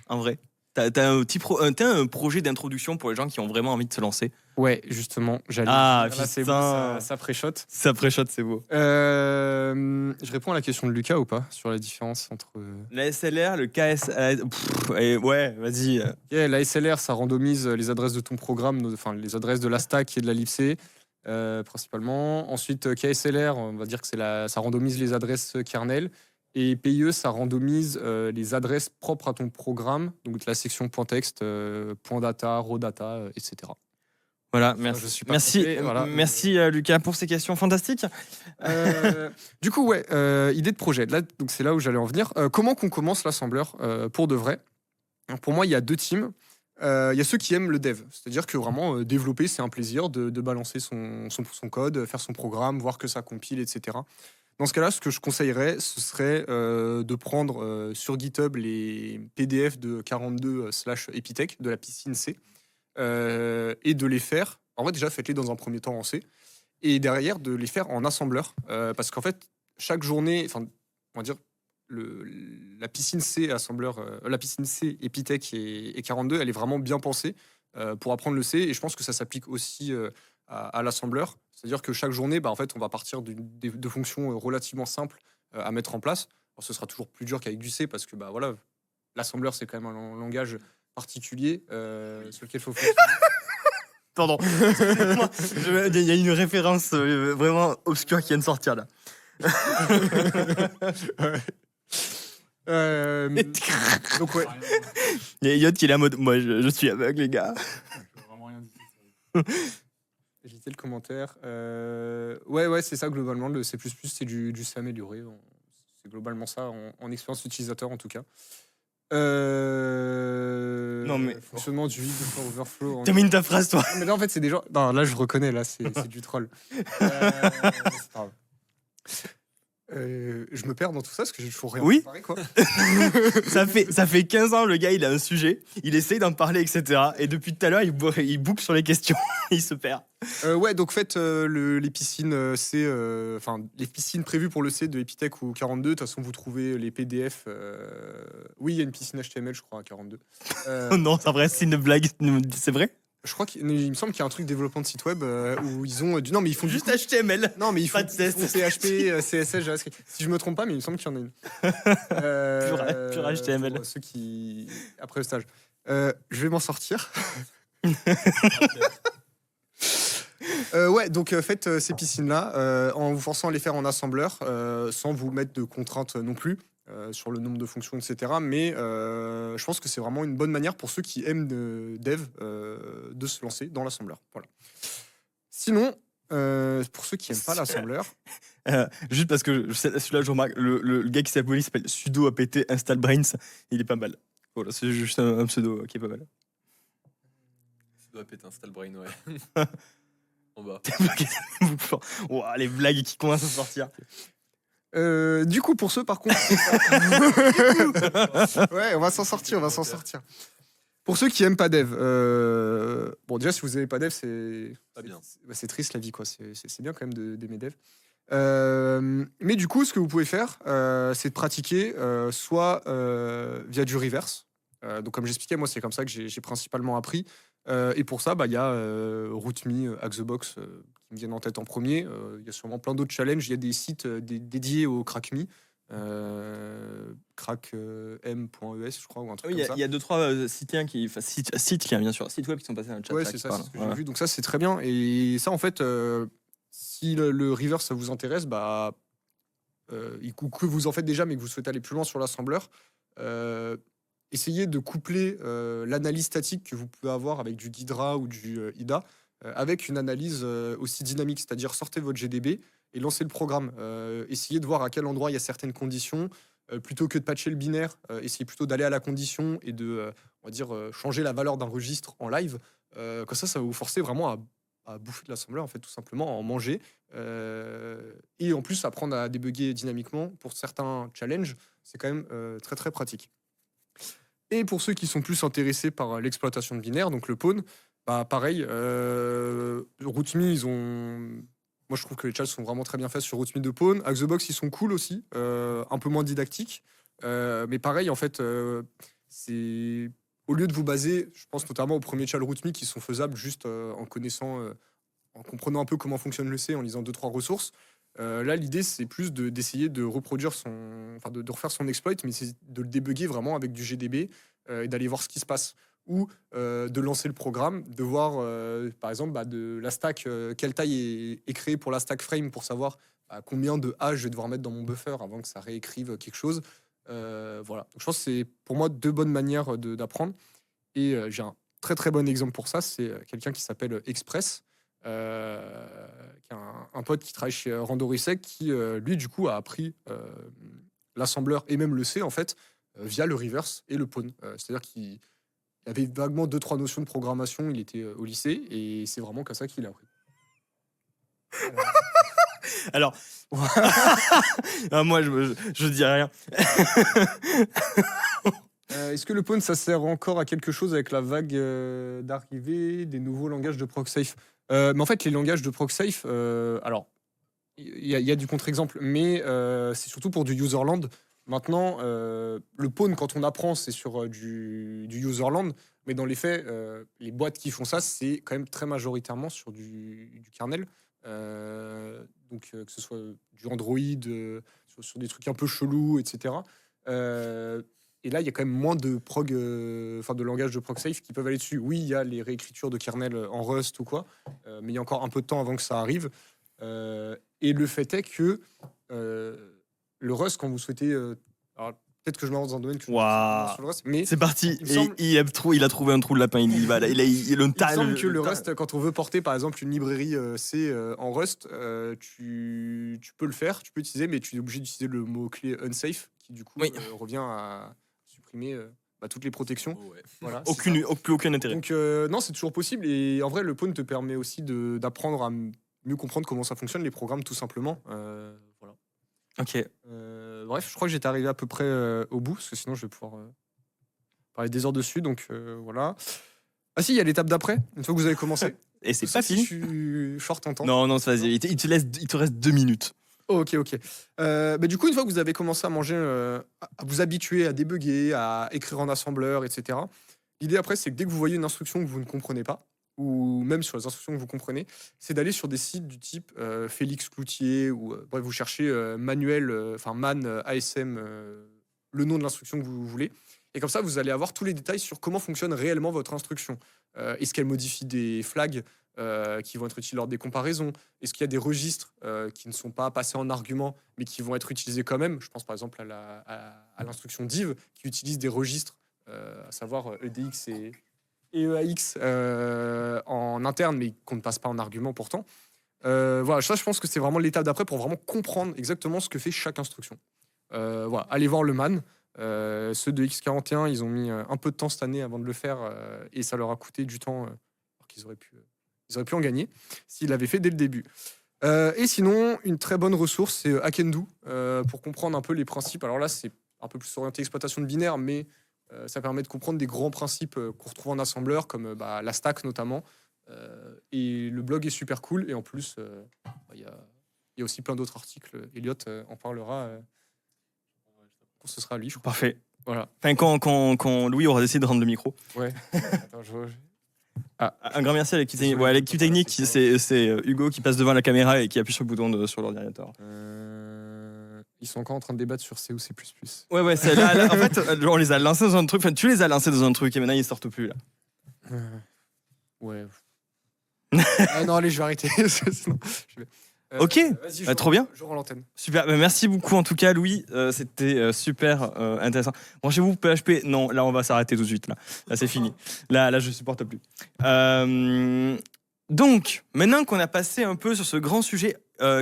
en vrai. T'as un projet d'introduction pour les gens qui ont vraiment envie de se lancer. Ouais, justement, j'allais. Ah, Là, c'est putain. bon, ça pré-shot. Ça préchote, c'est beau. Je réponds à la question de Lucas ou pas sur la différence entre. La SLR, le KS. Ouais, vas-y. Yeah, la SLR, ça randomise les adresses de ton programme, enfin les adresses de la stack et de la libc, principalement. Ensuite, KSLR, on va dire que ça randomise les adresses kernel. Et PIE, ça randomise les adresses propres à ton programme, donc la section .text, .data, raw data, etc. Voilà, je merci. suis pas Merci, complet, voilà. merci Lucas pour ces questions fantastiques. Du coup, ouais, idée de projet. Là, donc c'est là où j'allais en venir. Comment qu'on commence l'assembleur pour de vrai? Alors, pour moi, il y a deux teams. Il y a ceux qui aiment le dev, c'est-à-dire que vraiment développer, c'est un plaisir de balancer son code, faire son programme, voir que ça compile, etc. Dans ce cas-là, ce que je conseillerais, ce serait de prendre sur GitHub les PDF de 42/Epitech de la piscine C et de les faire. En vrai, déjà, faites-les dans un premier temps en C et derrière de les faire en assembleur parce qu'en fait, chaque journée, enfin, on va dire, la piscine C assembleur, la piscine C Epitech et 42, elle est vraiment bien pensée pour apprendre le C et je pense que ça s'applique aussi à l'assembleur. C'est-à-dire que chaque journée, bah, en fait, on va partir de fonctions relativement simples à mettre en place. Alors, ce sera toujours plus dur qu'avec du C parce que bah, voilà, l'assembleur, c'est quand même un langage particulier sur lequel il faut fonctionner. Pardon. Excusez-moi. Il y a une référence vraiment obscure qui vient de sortir là. Donc ouais. Il y a Elliot qui est là en mode moi je suis aveugle les gars. J'ai dit le commentaire. Ouais, c'est ça globalement. Le C++, c'est du C amélioré. C'est globalement ça en expérience utilisateur en tout cas. Non mais fonctionnement du vide de overflow. termine ta phrase toi. Mais là en fait c'est des gens. Non, là je reconnais là c'est du troll. C'est pas grave. Je me perds dans tout ça parce que je toujours rien Oui. préparé, quoi. ça fait 15 ans le gars il a un sujet, il essaye d'en parler etc. Et depuis tout à l'heure il boucle sur les questions, il se perd. Ouais, donc faites les piscines C, enfin les piscines prévues pour le C de Epitech ou 42. De toute façon, vous trouvez les PDF. Oui, il y a une piscine HTML, je crois, à 42. Non, c'est vrai, c'est une blague, c'est vrai. Je crois qu'il me semble qu'il y a un truc développement de site web où ils ont non mais ils font Juste du coup, HTML. non mais ils font, pas de test. ils font PHP, CSS, JavaScript. Si je me trompe pas, mais il me semble qu'il y en a une. Pur HTML. Pour ceux qui après le stage, je vais m'en sortir. Ouais, donc faites ces piscines-là en vous forçant à les faire en assembleur, sans vous mettre de contraintes non plus sur le nombre de fonctions, etc. Mais je pense que c'est vraiment une bonne manière pour ceux qui aiment dev de se lancer dans l'assembleur. Voilà. Sinon, pour ceux qui n'aiment pas l'assembleur... Juste parce que celui-là, je remarque, le gars qui s'appelle sudo apt install brains, il est pas mal. Voilà, c'est juste un pseudo qui est pas mal. Sudo apt install brain, ouais. En bas. Ouah, les blagues qui commencent à sortir. Du coup, pour ceux par contre, ouais, on va s'en sortir. Pour ceux qui aiment pas dev, bon déjà si vous aimez pas dev, c'est Pas bien. c'est triste la vie quoi. C'est bien quand même d'aimer dev. Mais du coup, ce que vous pouvez faire, c'est de pratiquer soit via du reverse. Donc comme j'expliquais, moi c'est comme ça que j'ai principalement appris. Et pour ça, il y a RootMe, Hackthebox qui me viennent en tête en premier. Il y a sûrement plein d'autres challenges. Il y a des sites dédiés au CrackMe, crackm.es, je crois, ou un truc comme ça. Il y a 2-3 sites qui bien sûr, sites web qui sont passés dans le chat. Ouais, là, c'est qui ça, parlent. c'est ce que Voilà. j'ai vu. Donc ça, c'est très bien. Et ça, en fait, si le reverse, ça vous intéresse, que vous en faites déjà, mais que vous souhaitez aller plus loin sur l'assembleur, essayez de coupler l'analyse statique que vous pouvez avoir avec du Ghidra ou du IDA avec une analyse aussi dynamique, c'est-à-dire sortez votre GDB et lancez le programme. Essayez de voir à quel endroit il y a certaines conditions. Plutôt que de patcher le binaire, essayez plutôt d'aller à la condition et de on va dire, changer la valeur d'un registre en live. Comme ça va vous forcer vraiment à bouffer de l'assembleur, en fait, tout simplement, à en manger. Et en plus, apprendre à débugger dynamiquement pour certains challenges, c'est quand même très très pratique. Et pour ceux qui sont plus intéressés par l'exploitation de binaire, donc le pawn, pareil, RootMe, ils ont... Moi, je trouve que les challenges sont vraiment très bien faits sur RootMe de pawn. Hackthebox, ils sont cool aussi, un peu moins didactiques. Mais pareil, en fait, c'est... au lieu de vous baser, je pense notamment aux premiers child root me qui sont faisables juste en connaissant, en comprenant un peu comment fonctionne le C, en lisant 2-3 ressources. Là, l'idée, c'est plus d'essayer de reproduire de refaire son exploit, mais c'est de le débugger vraiment avec du GDB et d'aller voir ce qui se passe. Ou de lancer le programme, de voir, par exemple, de la stack, quelle taille est créée pour la stack frame pour savoir combien de hash je vais devoir mettre dans mon buffer avant que ça réécrive quelque chose. Voilà. Donc, je pense que c'est pour moi 2 bonnes manières d'apprendre. Et j'ai un très très bon exemple pour ça, c'est quelqu'un qui s'appelle Express, qui est un pote qui travaille chez Randorisec, qui lui du coup a appris l'assembleur et même le C en fait via le reverse et le pawn. C'est-à-dire qu'il avait vaguement 2-3 notions de programmation, il était au lycée et c'est vraiment comme ça qu'il a appris. Alors, moi, je dis rien. Est-ce que le pawn, ça sert encore à quelque chose avec la vague d'arrivée des nouveaux langages de proc-safe? Mais en fait, les langages de proc-safe, alors, il y a du contre-exemple, mais c'est surtout pour du userland. Maintenant, le pawn, quand on apprend, c'est sur du userland, mais dans les faits, les boîtes qui font ça, c'est quand même très majoritairement sur du kernel. Donc, que ce soit du Android, sur des trucs un peu chelous, etc. Et là, il y a quand même moins de de langage de proc safe qui peuvent aller dessus. Oui, il y a les réécritures de kernel en Rust ou quoi, mais il y a encore un peu de temps avant que ça arrive. Et le fait est que le Rust, quand vous souhaitez... alors, peut-être que je m'avance dans un domaine que je Waouh. sur le Rust, mais C'est parti. Il me semble- Il a trouvé un trou de lapin. Il y va. Il il me semble que le Rust, quand on veut porter par exemple une librairie C en Rust, tu peux le faire, tu peux utiliser, mais tu es obligé d'utiliser le mot-clé unsafe, qui du coup Oui. revient à supprimer toutes les protections. Oh, ouais. Voilà, c'est ça. Plus aucun intérêt. Donc non, c'est toujours possible. Et en vrai, le pawn te permet aussi d'apprendre à mieux comprendre comment ça fonctionne, les programmes, tout simplement. Voilà. Ok. Bref, je crois que j'étais arrivé à peu près au bout, parce que sinon je vais pouvoir parler des heures dessus. Donc voilà. Ah si, il y a l'étape d'après, une fois que vous avez commencé. Et c'est Sauf pas fini. si je suis short en temps. Non, vas-y. Il te reste 2 minutes. Oh, ok. Du coup, une fois que vous avez commencé à manger, à vous habituer à débugger, à écrire en assembleur, etc., l'idée après, c'est que dès que vous voyez une instruction que vous ne comprenez pas, ou même sur les instructions que vous comprenez, c'est d'aller sur des sites du type Félix Cloutier, ou bref, vous cherchez manuel, man, ASM, le nom de l'instruction que vous voulez. Et comme ça, vous allez avoir tous les détails sur comment fonctionne réellement votre instruction. Est-ce qu'elle modifie des flags qui vont être utilisés lors des comparaisons? Est-ce qu'il y a des registres qui ne sont pas passés en argument, mais qui vont être utilisés quand même? Je pense par exemple à l'instruction div, qui utilise des registres, à savoir EDX et EAX en interne, mais qu'on ne passe pas en argument pourtant. Voilà, ça, je pense que c'est vraiment l'étape d'après pour vraiment comprendre exactement ce que fait chaque instruction. Voilà, allez voir le man. Ceux de X41, ils ont mis un peu de temps cette année avant de le faire et ça leur a coûté du temps alors qu'ils auraient pu en gagner s'ils l'avaient fait dès le début. Et sinon, une très bonne ressource, c'est Hackendo pour comprendre un peu les principes. Alors là, c'est un peu plus orienté exploitation de binaire, mais ça permet de comprendre des grands principes qu'on retrouve en assembleur, comme la stack notamment. Et le blog est super cool. Et en plus, il y a aussi plein d'autres articles. Elliot en parlera quand ce sera à lui, je crois. Parfait. Voilà. Enfin, quand Louis aura décidé de rendre le micro. Ouais. Attends, Un grand merci à l'équipe technique. Ouais, l'équipe technique, c'est Hugo qui passe devant la caméra et qui appuie sur le bouton sur l'ordinateur. Ils sont encore en train de débattre sur C ou C++. Ouais, c'est là, en fait, on les a lancés dans un truc. Enfin, tu les as lancés dans un truc et maintenant ils sortent plus là. Ouais. Non, allez, je vais arrêter. Sinon, je vais... Ok. Vas-y, Trop bien. Je rends l'antenne. Super. Merci beaucoup en tout cas, Louis. C'était super intéressant. Branchez-vous PHP. Non, là on va s'arrêter tout de suite. Là c'est fini. Là je supporte plus. Donc maintenant qu'on a passé un peu sur ce grand sujet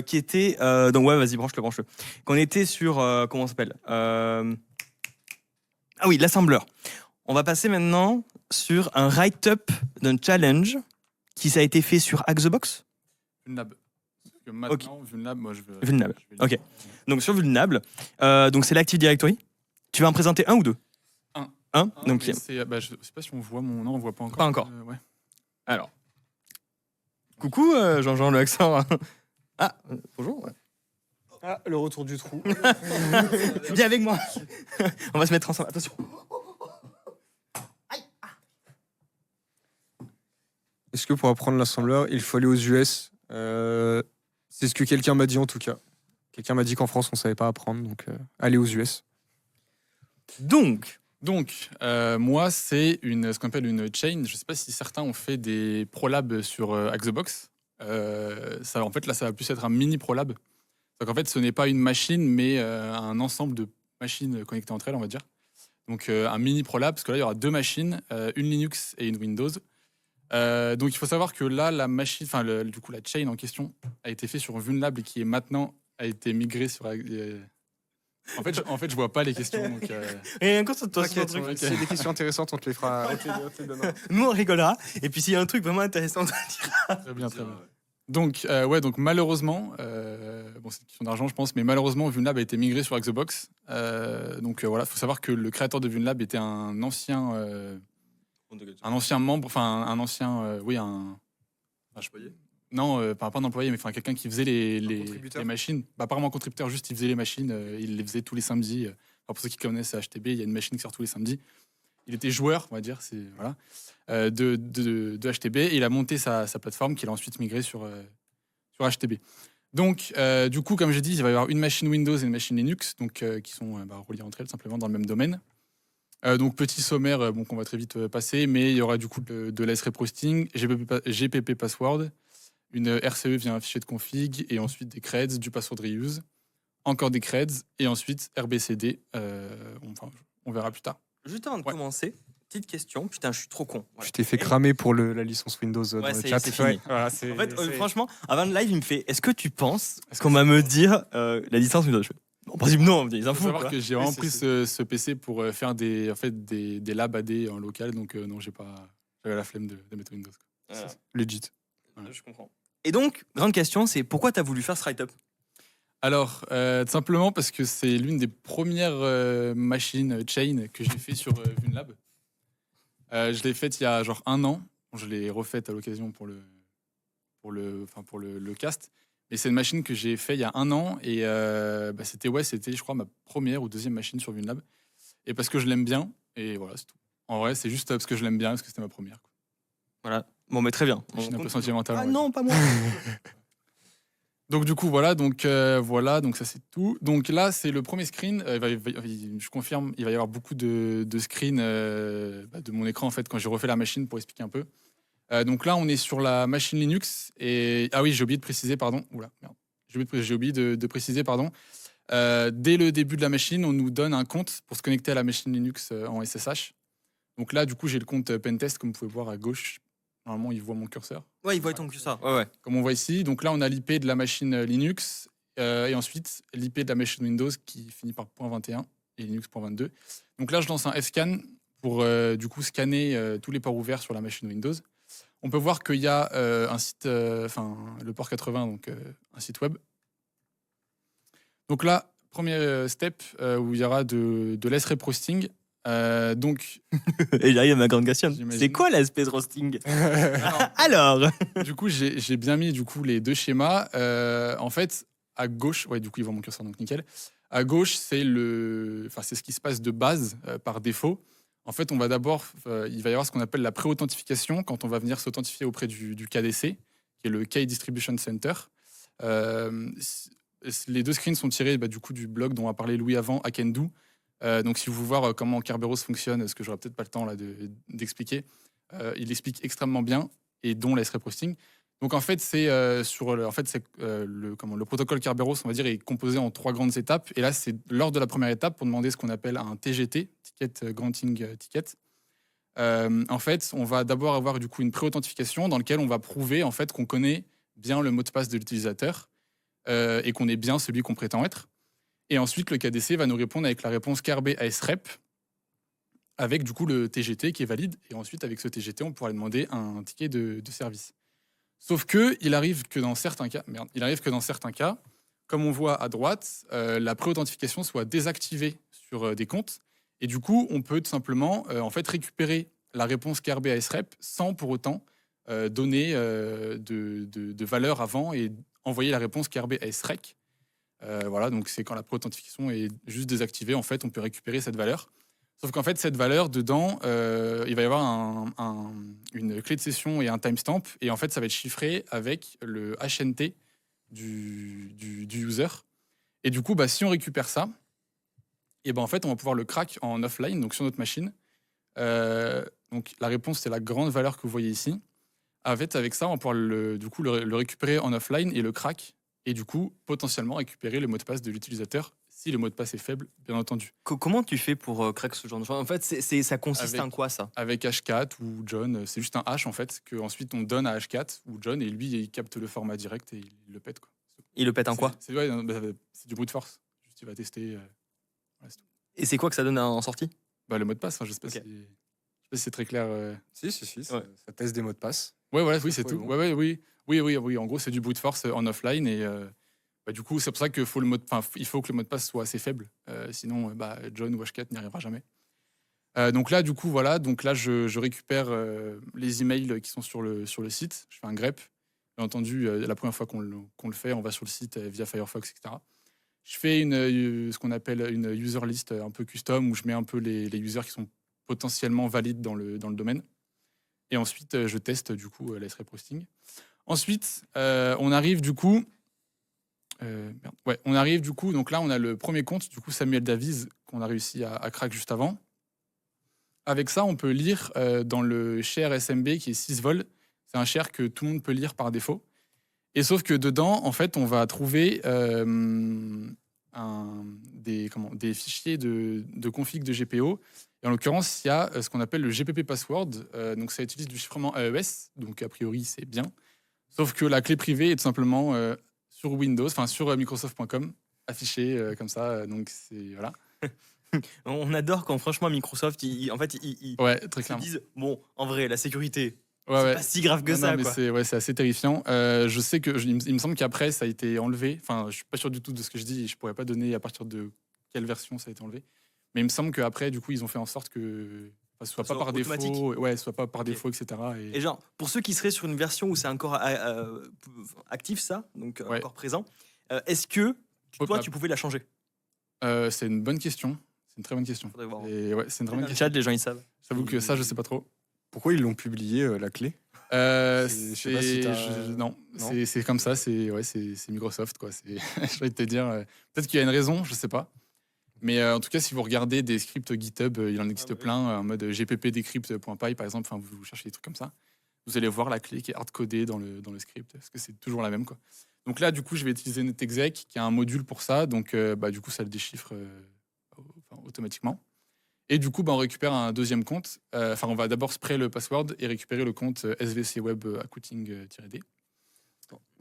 qui était donc ouais, vas-y branche-le. Qu'on était sur comment ça s'appelle ah oui, l'assembleur. On va passer maintenant sur un write-up d'un challenge qui ça a été fait sur Hack the Box. Vulnable. Parce que maintenant, Vulnable, moi je veux. Vulnable. Ok. Donc sur Vulnable, donc c'est l'Active Directory. Tu vas en présenter un ou deux? Un. Donc je sais pas si on voit mon nom, on voit pas encore. Pas encore. Ouais. alors. Coucou Jean-Jean le accent. Ah bonjour. Ouais. Ah, le retour du trou. Viens avec moi. On va se mettre ensemble. Attention. Est-ce que pour apprendre l'assembleur, il faut aller aux US? C'est ce que quelqu'un m'a dit en tout cas. Quelqu'un m'a dit qu'en France, on savait pas apprendre, donc aller aux US. Donc, Moi, c'est ce qu'on appelle une chain. Je sais pas si certains ont fait des prolabs sur Axebox. En fait, là, ça va plus être un mini prolab. Donc, en fait, ce n'est pas une machine, mais un ensemble de machines connectées entre elles, on va dire. Donc, un mini prolab, parce que là, il y aura deux machines, une Linux et une Windows. Donc, il faut savoir que là, la machine, du coup, la chain en question a été faite sur VuneLab et qui est maintenant a été migrée sur. En fait, je vois pas les questions. Donc, rien contre toi, T'inquiète, truc. c'est des questions intéressantes, on te les fera. On te les donnera. Nous, on rigolera. Et puis, s'il y a un truc vraiment intéressant, on te le dira. très bien, très bien. Donc, donc malheureusement, c'est une question d'argent, je pense, mais malheureusement, VuneLab a été migré sur Xbox. Voilà, il faut savoir que le créateur de VuneLab était un ancien membre, pas un employé, mais quelqu'un qui faisait les machines. Apparemment, contributeur, juste, il faisait les machines, il les faisait tous les samedis. Pour ceux qui connaissent HTB, il y a une machine qui sort tous les samedis. Il était joueur, on va dire, de HTB, et il a monté sa plateforme qu'il a ensuite migrée sur HTB. Donc, du coup, comme j'ai dit, il va y avoir une machine Windows et une machine Linux, donc, qui sont reliées entre elles simplement dans le même domaine. Donc, petit sommaire qu'on va très vite passer, mais il y aura du coup de l'SREP hosting, GPP password, une RCE via un fichier de config, et ensuite des creds, du password reuse, encore des creds, et ensuite RBCD. On verra plus tard. Juste avant de commencer, petite question. Putain, je suis trop con. Je t'ai fait cramer pour la licence Windows dans le chat. C'est fini. Voilà, en fait, franchement, avant le live, il me fait est-ce que tu penses qu'on va me dire la licence Windows? Je fais, en principe, non, ils en Il faut foutent. savoir que j'ai vraiment pris ce PC pour faire des labs AD en local, donc non, j'avais la flemme de mettre Windows. Voilà. Legit. Voilà. Je comprends. Et donc, grande question, c'est pourquoi tu as voulu faire ce write-up? Alors, tout simplement parce que c'est l'une des premières machines chain que j'ai fait sur VuneLab. Je l'ai faite il y a genre 1 an. Je l'ai refaite à l'occasion pour le cast. Mais c'est une machine que j'ai fait il y a 1 an et c'était, je crois, ma première ou deuxième machine sur VuneLab. Et parce que je l'aime bien, et voilà, c'est tout. En vrai, c'est juste parce que je l'aime bien, parce que c'était ma première. Quoi. Voilà. Bon, mais très bien. Machine un peu sentimentale. Ah non, pas moi. Donc du coup voilà, donc ça c'est tout. Donc là c'est le premier screen. Je confirme, il va y avoir beaucoup de screens de mon écran en fait quand j'ai refait la machine pour expliquer un peu. Donc là on est sur la machine Linux et j'ai oublié de préciser pardon. J'ai oublié de préciser pardon. Dès le début de la machine, on nous donne un compte pour se connecter à la machine Linux en SSH. Donc là du coup j'ai le compte Pentest comme vous pouvez voir à gauche. Normalement, il voit mon curseur. Ouais, il voit ton curseur. Ouais. Comme on voit ici. Donc là, on a l'IP de la machine Linux et ensuite l'IP de la machine Windows qui finit par .21 et Linux.22. Donc là, je lance un fscan pour du coup scanner tous les ports ouverts sur la machine Windows. On peut voir qu'il y a un site, le port 80, donc un site web. Donc là, premier step où il y aura de l'SREP hosting. Donc, et là, il y a ma grande question. J'imagine. C'est quoi l'aspect de roasting? Alors du coup, j'ai bien mis du coup les deux schémas. En fait, à gauche, du coup, ils voient mon curseur, donc nickel. À gauche, c'est ce qui se passe de base par défaut. En fait, on va d'abord, il va y avoir ce qu'on appelle la pré-authentification quand on va venir s'authentifier auprès du KDC, qui est le Key Distribution Center. Les deux screens sont tirés du coup du blog dont a parlé Louis avant, Hackendo. Donc, si vous voulez voir comment Kerberos fonctionne, ce que j'aurais peut-être pas le temps là d'expliquer, il explique extrêmement bien et dont la SREP hosting. Donc, en fait, le protocole Kerberos, on va dire, est composé en 3 grandes étapes. Et là, c'est lors de la première étape pour demander ce qu'on appelle un TGT, Ticket Granting Ticket. En fait, on va d'abord avoir du coup une pré-authentification dans laquelle on va prouver en fait qu'on connaît bien le mot de passe de l'utilisateur et qu'on est bien celui qu'on prétend être. Et ensuite, le KDC va nous répondre avec la réponse KRB ASREP, avec du coup le TGT qui est valide. Et ensuite, avec ce TGT, on pourra lui demander un ticket de service. Sauf que il arrive que dans certains cas, comme on voit à droite, la pré-authentification soit désactivée sur des comptes. Et du coup, on peut tout simplement récupérer la réponse KRB ASREP sans pour autant donner de valeur avant et envoyer la réponse KRB ASREC. Donc c'est quand la pré-authentification est juste désactivée, en fait, on peut récupérer cette valeur. Sauf qu'en fait, cette valeur, dedans, il va y avoir une clé de session et un timestamp. Et en fait, ça va être chiffré avec le HNT du user. Et du coup, si on récupère ça, et en fait, on va pouvoir le crack en offline, donc sur notre machine. Donc la réponse, c'est la grande valeur que vous voyez ici. En fait, avec ça, on va pouvoir le récupérer en offline et le crack. Et du coup, potentiellement récupérer le mot de passe de l'utilisateur, si le mot de passe est faible, bien entendu. Comment tu fais pour crack ce genre de choses? En fait, ça consiste en quoi, ça? Avec H4 ou John, c'est juste un H en fait, qu'ensuite on donne à H4 ou John, et lui, il capte le format direct et il le pète. Quoi. Il le pète en quoi? C'est du brute force. Juste, il va tester. Voilà, c'est tout. Et c'est quoi que ça donne en sortie? Le mot de passe, je sais pas Ok. si c'est très clair. Si, ça teste des mots de passe. Ouais, voilà, oui, c'est fois, tout. bon. Oui. En gros, c'est du brute force en offline et du coup, c'est pour ça qu'il faut il faut que le mot de passe soit assez faible. Sinon, John ou H4 n'y arrivera jamais. Donc là, du coup, voilà. Donc là, je récupère les emails qui sont sur le site. Je fais un grep. Bien entendu, la première fois qu'on le fait, on va sur le site via Firefox, etc. Je fais ce qu'on appelle une user list un peu custom où je mets un peu les users qui sont potentiellement valides dans le domaine. Et ensuite, je teste du coup la posting. Ensuite, on arrive du coup. On arrive du coup. Donc là, on a le premier compte, du coup Samuel Davies, qu'on a réussi à crack juste avant. Avec ça, on peut lire dans le share SMB qui est 6 vol. C'est un share que tout le monde peut lire par défaut. Et sauf que dedans, en fait, on va trouver des fichiers de config de GPO. Et en l'occurrence, il y a ce qu'on appelle le GPP password. Donc ça utilise du chiffrement AES. Donc a priori, c'est bien. Sauf que la clé privée est tout simplement sur Windows, enfin sur Microsoft.com, affichée comme ça. Donc c'est voilà. On adore quand franchement Microsoft, Ouais, très se clairement. disent bon, en vrai, la sécurité, Ouais, c'est pas si grave que Non, ça, mais quoi. c'est assez terrifiant. Je sais que il me semble qu'après ça a été enlevé. Enfin, je suis pas sûr du tout de ce que je dis. Et je pourrais pas donner à partir de quelle version ça a été enlevé. Mais il me semble qu'après, du coup, ils ont fait en sorte que ce soit Ça pas soit par automatique. défaut. Ouais, soit pas par Ok. défaut, etc. Et genre, pour ceux qui seraient sur une version où c'est encore actif, ça, donc Ouais. encore présent, est-ce que toi, Hop, tu pouvais la changer? C'est une bonne question. C'est une très bonne question. Faudrait voir. Et ouais, c'est une très Dans bonne le question. chat, les gens, ils savent. J'avoue que ça, je sais pas trop. Pourquoi ils l'ont publié, la clé? Je sais pas si Non, Non. c'est comme ça. C'est Microsoft, quoi. J'ai envie de te dire. Peut-être qu'il y a une raison, je sais pas. Mais en tout cas, si vous regardez des scripts GitHub, il en existe plein, en mode gppdecrypt.py par exemple, vous cherchez des trucs comme ça, vous allez voir la clé qui est hard-codée dans le script, parce que c'est toujours la même, quoi. Donc là, du coup, je vais utiliser NetExec, qui a un module pour ça, donc du coup, ça le déchiffre automatiquement. Et du coup, on récupère un deuxième compte. On va d'abord spray le password et récupérer le compte SVC Web Accounting-D.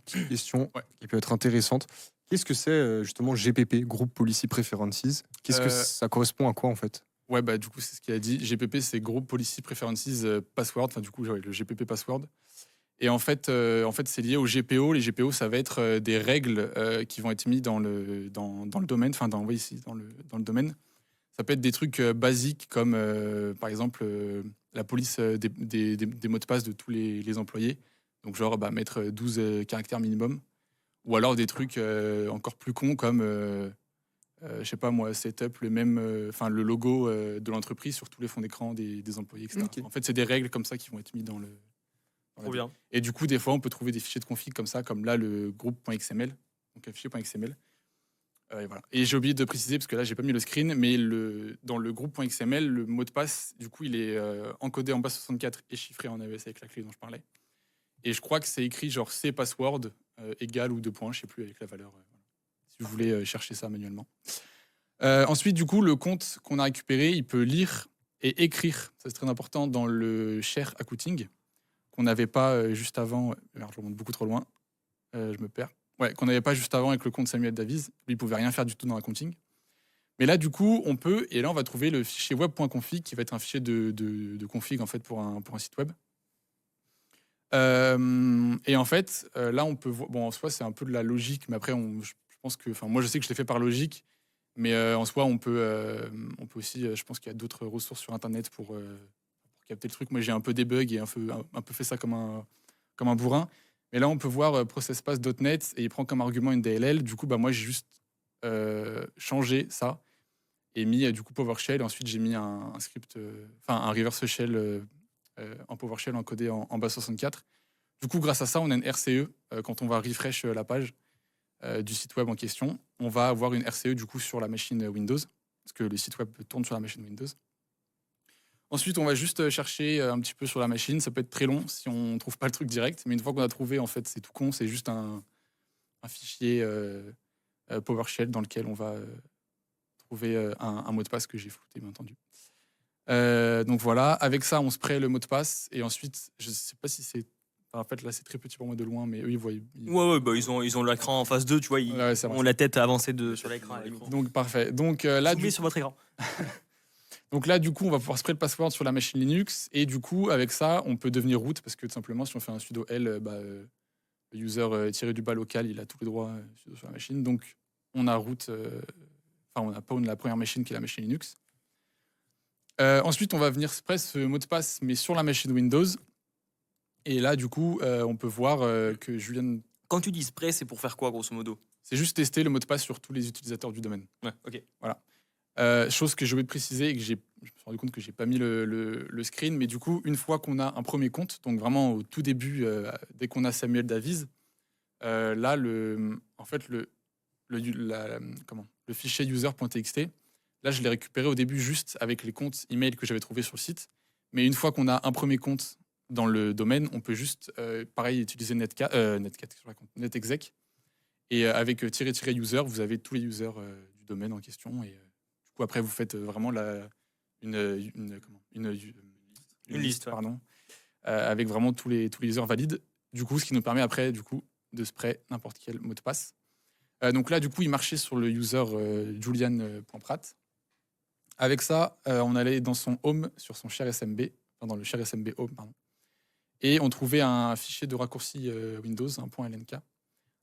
Petite question Ouais. qui peut être intéressante. Qu'est-ce que c'est justement GPP, Group Policy Preferences? Qu'est-ce que ça correspond à quoi en fait? Ouais, du coup, c'est ce qu'il a dit. GPP, c'est Group Policy Preferences Password. Enfin, du coup, le GPP Password. Et en fait, c'est lié au GPO. Les GPO, ça va être des règles qui vont être mises dans le domaine. Enfin, dans le domaine. Ça peut être des trucs basiques comme, par exemple, la police des mots de passe de tous les employés. Donc, genre, mettre 12 caractères minimum. Ou alors des trucs encore plus cons comme, je sais pas moi, setup le logo de l'entreprise sur tous les fonds d'écran des employés, etc. Ok. En fait, c'est des règles comme ça qui vont être mises dans la Trop bien. Et du coup, des fois, on peut trouver des fichiers de config comme ça, comme là, le groupe.xml. Donc, un fichier.xml. Et voilà. Et j'ai oublié de préciser, parce que là, j'ai pas mis le screen, mais dans le groupe.xml, le mot de passe, du coup, il est encodé en base 64 et chiffré en AES avec la clé dont je parlais. Et je crois que c'est écrit genre C password égal ou 2 points, je sais plus avec la valeur. Voilà. Si vous voulez chercher ça manuellement. Ensuite, du coup, le compte qu'on a récupéré, il peut lire et écrire, ça c'est très important, dans le share accounting, qu'on n'avait pas juste avant. Merde, je remonte beaucoup trop loin. Je me perds. Ouais, qu'on n'avait pas juste avant avec le compte Samuel Davies. Lui, il pouvait rien faire du tout dans l'accounting. Mais là, du coup, on peut, et là, on va trouver le fichier web.config qui va être un fichier de config en fait pour un site web. Et en fait, là, on peut voir. Bon, en soi, c'est un peu de la logique, mais après, je pense que. Enfin, moi, je sais que je l'ai fait par logique, mais en soi, on peut aussi. Je pense qu'il y a d'autres ressources sur Internet pour capter le truc. Moi, j'ai un peu débug et un peu fait ça comme un bourrin. Mais là, on peut voir processpath.net et il prend comme argument une DLL. Du coup, moi, j'ai juste changé ça et mis du coup PowerShell. Et ensuite, j'ai mis un script, un reverse shell en PowerShell encodé en base 64. Du coup, grâce à ça, on a une RCE quand on va refresh la page du site web en question. On va avoir une RCE du coup sur la machine Windows, parce que le site web tourne sur la machine Windows. Ensuite, on va juste chercher un petit peu sur la machine. Ça peut être très long si on ne trouve pas le truc direct, mais une fois qu'on a trouvé, en fait, c'est tout con. C'est juste un fichier PowerShell dans lequel on va trouver un mot de passe que j'ai flouté, bien entendu. Donc voilà, avec ça, on spray le mot de passe et ensuite, je ne sais pas si c'est. En fait, là, c'est très petit pour moi de loin, mais eux, ils voient. Ouais, bah, ils ont l'écran en face d'eux, tu vois, ils Ouais, ça ont marche. la tête avancée sur l'écran. Donc parfait. Donc là, Zoomez sur votre écran. Donc là, du coup, on va pouvoir spray le password sur la machine Linux. Et du coup, avec ça, on peut devenir root parce que tout simplement, si on fait un sudo L, le user tiré du bas local, il a tous les droits sur la machine. Donc, on a root, on a pawn la première machine qui est la machine Linux. Ensuite, on va venir spray ce mot de passe, mais sur la machine Windows. Et là, du coup, on peut voir que Julien. Quand tu dis spray, c'est pour faire quoi, grosso modo? C'est juste tester le mot de passe sur tous les utilisateurs du domaine. Ouais, ok. Voilà. Chose que je voulais préciser et que je me suis rendu compte que j'ai pas mis le screen, mais du coup, une fois qu'on a un premier compte, donc vraiment au tout début, dès qu'on a Samuel Davies, là, le fichier user.txt, là, je l'ai récupéré au début juste avec les comptes email que j'avais trouvés sur le site. Mais une fois qu'on a un premier compte dans le domaine, on peut juste, pareil, utiliser netexec. Et avec --user, vous avez tous les users du domaine en question. Et du coup, après, vous faites vraiment une liste, ouais. pardon, avec vraiment tous les users valides. Du coup, ce qui nous permet après, du coup, de spray n'importe quel mot de passe. Donc là, du coup, il marchait sur le user julian.prat. Avec ça, on allait dans son home, sur son share SMB, enfin dans le share SMB home, pardon. Et on trouvait un fichier de raccourci Windows, un .lnk,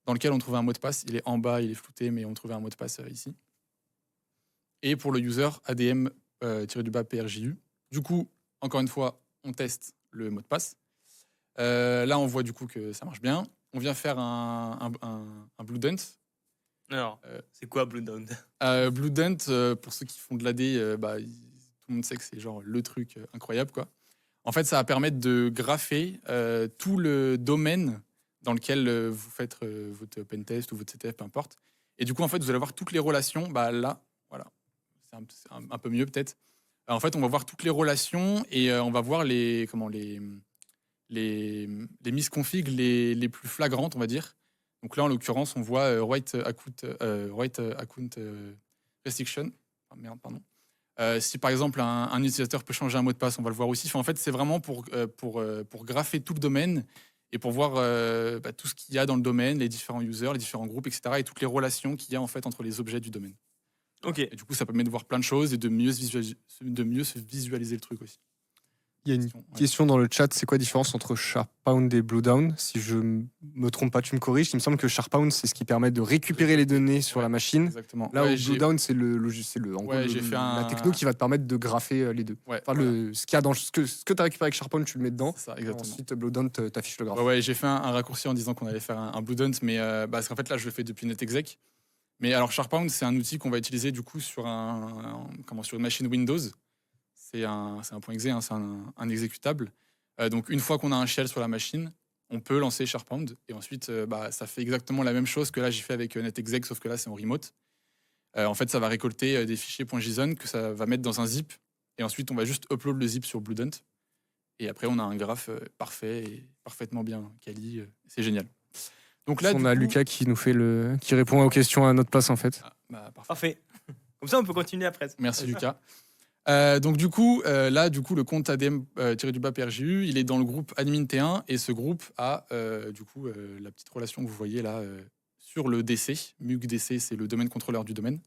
dans lequel on trouvait un mot de passe. Il est en bas, il est flouté, mais on trouvait un mot de passe ici. Et pour le user, adm-prju. Du coup, encore une fois, on teste le mot de passe. Là, on voit du coup que ça marche bien. On vient faire un Bluedent. Alors, c'est quoi Bluedent? Bluedent, pour ceux qui font de l'AD, tout le monde sait que c'est genre le truc incroyable, quoi. En fait, ça va permettre de grapher tout le domaine dans lequel vous faites votre pentest ou votre CTF, peu importe. Et du coup, en fait, vous allez voir toutes les relations. Là, voilà, c'est un peu mieux peut-être. En fait, on va voir toutes les relations et on va voir les misconfigs les plus flagrantes, on va dire. Donc là, en l'occurrence, on voit write account restriction. Oh, merde, pardon. Si par exemple un utilisateur peut changer un mot de passe, on va le voir aussi. En fait, c'est vraiment pour grapher tout le domaine et pour voir tout ce qu'il y a dans le domaine, les différents users, les différents groupes, etc. et toutes les relations qu'il y a en fait entre les objets du domaine. Ok. Et du coup, ça permet de voir plein de choses et de mieux se visualiser le truc aussi. Il y a une question dans le chat, c'est quoi la différence entre Sharpound et Bluedown? Si je me trompe pas, tu me corriges. Il me semble que Sharpound, c'est ce qui permet de récupérer les données sur la machine. Exactement. Là Ouais, où Bluedown, c'est la techno qui va te permettre de grapher les deux. Ouais, enfin, voilà. ce qu'il y a dans ce que tu as récupéré avec Sharpound, tu le mets dedans. C'est ça, exactement. Ensuite, Bluedown t'affiche le graphe. Ouais, j'ai fait un raccourci en disant qu'on allait faire un Bluedent, mais parce qu'en fait là, je le fais depuis netexec. Mais alors, Sharpound, c'est un outil qu'on va utiliser du coup sur une machine Windows. C'est un .exe, hein, c'est un exécutable. Donc, une fois qu'on a un shell sur la machine, on peut lancer Sharpound. Et ensuite, ça fait exactement la même chose que là, j'ai fait avec netexec, sauf que là, c'est en remote. En fait, ça va récolter des fichiers .json que ça va mettre dans un zip. Et ensuite, on va juste upload le zip sur Bluedent. Et après, on a un graphe parfait et parfaitement bien quali. C'est génial. Donc là, on a Lucas qui qui répond aux questions à notre place en fait. Parfait. Comme ça, on peut continuer après. Merci Lucas. Donc du coup, le compte ADM-PRJU, il est dans le groupe admin T1 et ce groupe a la petite relation que vous voyez là sur le DC. MUG-DC, c'est le domaine contrôleur du domaine.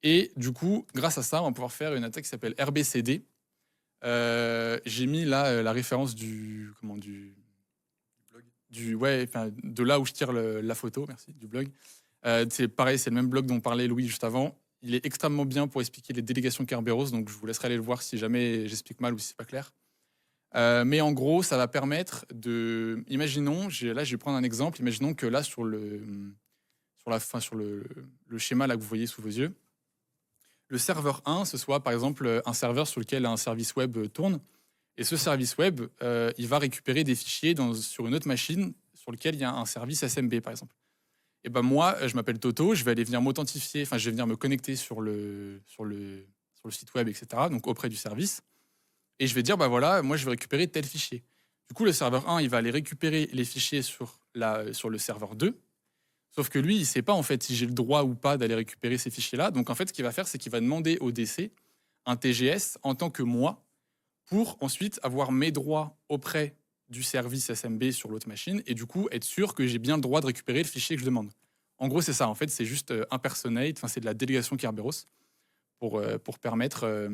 Et du coup, grâce à ça, on va pouvoir faire une attaque qui s'appelle RBCD. J'ai mis là la référence de là où je tire la photo, merci, du blog. C'est pareil, c'est le même blog dont parlait Louis juste avant. Il est extrêmement bien pour expliquer les délégations Kerberos, donc je vous laisserai aller le voir si jamais j'explique mal ou si c'est pas clair. Mais en gros, ça va permettre de... Imaginons, je vais prendre un exemple, imaginons que là, sur le schéma là, que vous voyez sous vos yeux, le serveur 1, ce soit par exemple un serveur sur lequel un service web tourne. Et ce service web, il va récupérer des fichiers sur une autre machine sur lequel il y a un service SMB, par exemple. Et ben moi, je m'appelle Toto, je vais aller venir m'authentifier, enfin, je vais venir me connecter sur le site web, etc., donc auprès du service. Et je vais dire, bah voilà, moi, je vais récupérer tel fichier. Du coup, le serveur 1, il va aller récupérer les fichiers sur le serveur 2. Sauf que lui, il ne sait pas, en fait, si j'ai le droit ou pas d'aller récupérer ces fichiers-là. Donc, en fait, ce qu'il va faire, c'est qu'il va demander au DC un TGS en tant que moi pour ensuite avoir mes droits auprès du service SMB sur l'autre machine et du coup être sûr que j'ai bien le droit de récupérer le fichier que je demande. En gros, c'est ça. En fait, c'est juste impersonate, c'est de la délégation Kerberos pour permettre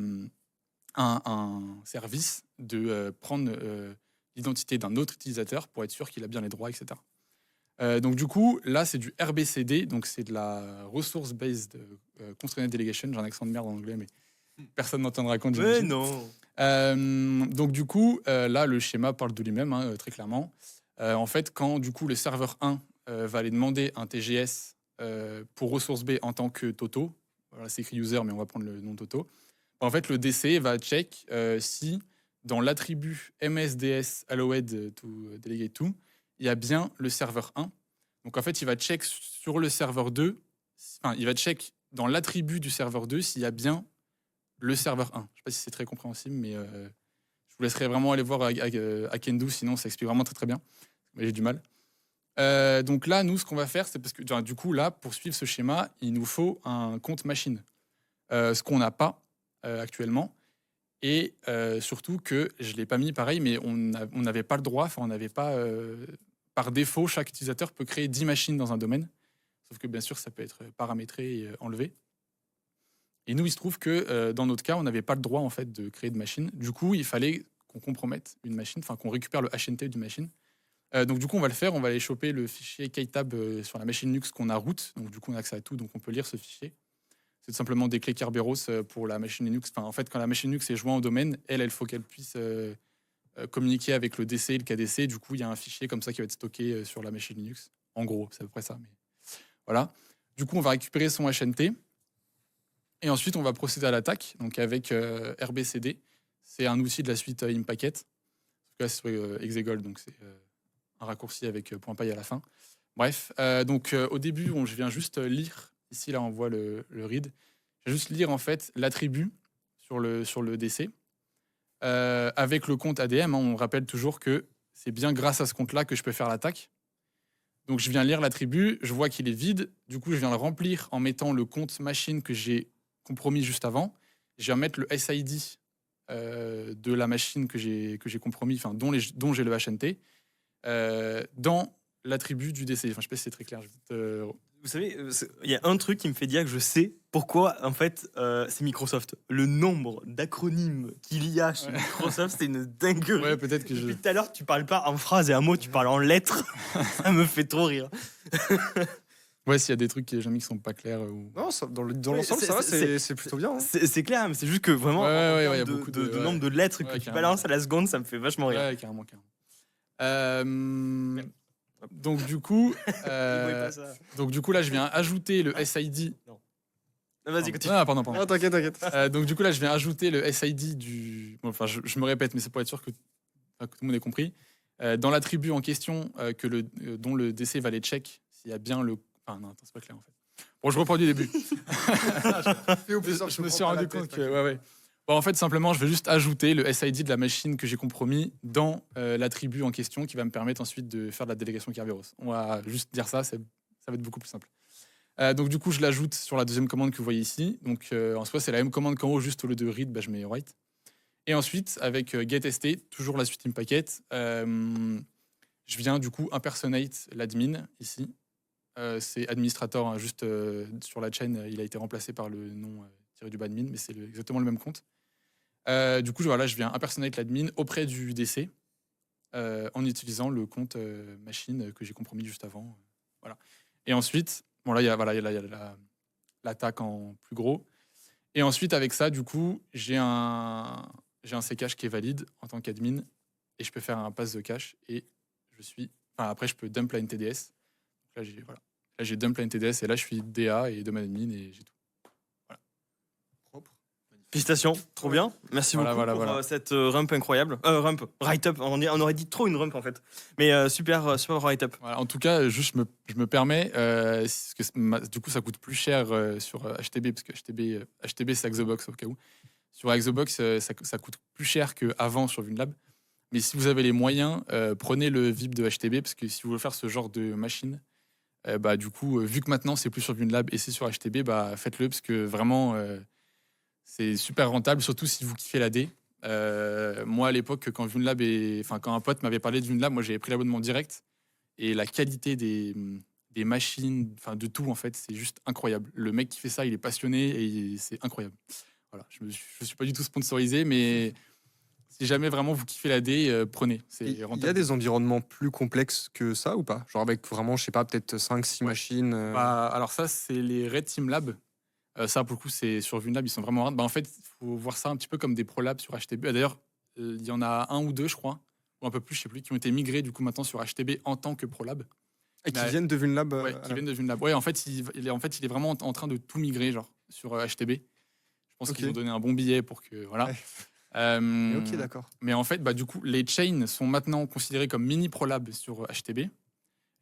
un service de prendre l'identité d'un autre utilisateur pour être sûr qu'il a bien les droits, etc. Donc du coup, là, c'est du RBCD, donc c'est de la Resource Based Constrained Delegation. J'ai un accent de merde en anglais, mais personne n'entendra compte. Mais non. Donc du coup, là, le schéma parle de lui-même, hein, très clairement. En fait, quand du coup le serveur 1 va aller demander un TGS pour ressource B en tant que Toto, voilà, c'est écrit user, mais on va prendre le nom Toto. En fait, le DC va check si dans l'attribut MSDS allowed to delegate to, il y a bien le serveur 1. Donc en fait, il va check sur le serveur 2, enfin, il va check dans l'attribut du serveur 2 s'il y a bien le serveur 1. Je ne sais pas si c'est très compréhensible, mais je vous laisserai vraiment aller voir à Kendo, sinon ça explique vraiment très très bien. Mais j'ai du mal. Donc là, nous, ce qu'on va faire, c'est parce que du coup, là, pour suivre ce schéma, il nous faut un compte machine. Ce qu'on n'a pas actuellement. Et surtout que, je ne l'ai pas mis pareil, mais on n'avait pas le droit, enfin, on n'avait pas... par défaut, chaque utilisateur peut créer 10 machines dans un domaine. Sauf que, bien sûr, ça peut être paramétré et enlevé. Et nous, il se trouve que dans notre cas, on n'avait pas le droit en fait de créer de machine. Du coup, il fallait qu'on compromette une machine, enfin qu'on récupère le HNT d'une machine. Donc du coup, on va le faire. On va aller choper le fichier ktab sur la machine Linux qu'on a root. Donc du coup, on a accès à tout, donc on peut lire ce fichier. C'est tout simplement des clés Kerberos pour la machine Linux. Enfin, en fait, quand la machine Linux est jointe au domaine, elle faut qu'elle puisse communiquer avec le DC et le KDC. Du coup, il y a un fichier comme ça qui va être stocké sur la machine Linux. En gros, c'est à peu près ça. Mais voilà. Du coup, on va récupérer son HNT. Et ensuite, on va procéder à l'attaque, donc avec RBCD. C'est un outil de la suite Impacket. En tout cas, c'est sur Exegol, donc c'est un raccourci avec .py à la fin. Bref, donc au début, je viens juste lire. Ici, là, on voit le read. Je vais juste lire en fait l'attribut sur le DC. Avec le compte ADM, hein, on rappelle toujours que c'est bien grâce à ce compte-là que je peux faire l'attaque. Donc, je viens lire l'attribut, je vois qu'il est vide. Du coup, je viens le remplir en mettant le compte machine que j'ai compromis juste avant. Je viens mettre le SID de la machine que j'ai compromis, enfin dont j'ai le HNT, dans l'attribut du DC. Enfin, je sais pas si c'est très clair. Vous savez, il y a un truc qui me fait dire que je sais pourquoi, en fait, c'est Microsoft. Le nombre d'acronymes qu'il y a chez Microsoft, c'est une dinguerie. Ouais, peut-être que Depuis tout à l'heure, tu parles pas en phrases et en mots, tu parles en lettres. Ça me fait trop rire. Ouais, s'il y a des trucs qui sont pas clairs. Non, dans l'ensemble, ça va, c'est plutôt bien. Hein. C'est clair, mais c'est juste que vraiment, ouais, en y a termes beaucoup de nombre de lettres que tu balances à la seconde, ça me fait vachement rire. Ouais, carrément. Donc du coup, là, je viens ajouter le SID. Non, vas-y, continue. Ah, pardon. Ah, t'inquiète. Donc du coup, là, je viens ajouter le SID du... Bon, enfin, je me répète, mais c'est pour être sûr que tout le monde ait compris. Dans l'attribut en question, dont le DC va aller check s'il y a bien le... Enfin, non, attends, c'est pas clair, en fait. Bon, je reprends du début. Je me suis rendu compte que... Ouais. Bon, en fait, simplement, je vais juste ajouter le SID de la machine que j'ai compromis dans l'attribut en question qui va me permettre ensuite de faire de la délégation Kerberos. On va juste dire ça, ça va être beaucoup plus simple. Donc, du coup, je l'ajoute sur la deuxième commande que vous voyez ici. Donc, en soi, c'est la même commande qu'en haut, juste au lieu de read, je mets write. Et ensuite, avec getST, toujours la suite Impacket, je viens du coup impersonate l'admin ici. C'est administrateur, hein, juste sur la chaîne, il a été remplacé par le nom tiré du bas admin, mais c'est exactement le même compte. Du coup, je viens impersonate l'admin auprès du DC en utilisant le compte machine que j'ai compromis juste avant. Voilà. Et ensuite, bon, là, il y a l'attaque en plus gros. Et ensuite, avec ça, du coup, j'ai un C-cache qui est valide en tant qu'admin et je peux faire un pass de cache et après, je peux dump la NTDS. Là, j'ai dump la NTDS et là, je suis DA et domaine admin et j'ai tout. Voilà. Félicitations, trop bien. Merci Voilà, beaucoup voilà, pour voilà. cette rump incroyable. Rump, write-up, on aurait dit trop une rump en fait. Mais super write-up. Voilà, en tout cas, juste je me permets, parce que du coup, ça coûte plus cher sur HTB, parce que HTB c'est Axobox au cas où. Sur Axobox, ça coûte plus cher qu'avant sur VuneLab. Mais si vous avez les moyens, prenez le VIP de HTB, parce que si vous voulez faire ce genre de machine, bah, du coup, vu que maintenant c'est plus sur VuneLab et c'est sur HTB, bah, faites-le, parce que vraiment, c'est super rentable, surtout si vous kiffez la D. Moi, à l'époque, quand un pote m'avait parlé de VuneLab, moi j'avais pris l'abonnement direct. Et la qualité des machines, enfin de tout en fait, c'est juste incroyable. Le mec qui fait ça, il est passionné et c'est incroyable. Voilà, je suis pas du tout sponsorisé, mais si jamais vraiment vous kiffez la D, prenez. C'est Il y a rentable. des environnements plus complexes que ça ou pas? Genre avec vraiment, je sais pas, peut-être 5-6 machines. Bah, alors ça, c'est les Red Team Lab. Ça, pour le coup, c'est sur VuneLab, ils sont vraiment rares. Bah, en fait, il faut voir ça un petit peu comme des ProLab sur HTB. D'ailleurs, il y en a un ou deux, je crois, ou un peu plus, je sais plus, qui ont été migrés du coup maintenant sur HTB en tant que ProLab. Et qui Mais, viennent de VuneLab. Ouais, qui viennent de VuneLab. Ouais, en fait, il est vraiment en train de tout migrer genre sur HTB. Je pense Ok. qu'ils ont donné un bon billet pour que voilà. Ouais. Ok, d'accord. Mais en fait, bah, du coup, les chains sont maintenant considérés comme mini ProLab sur HTB.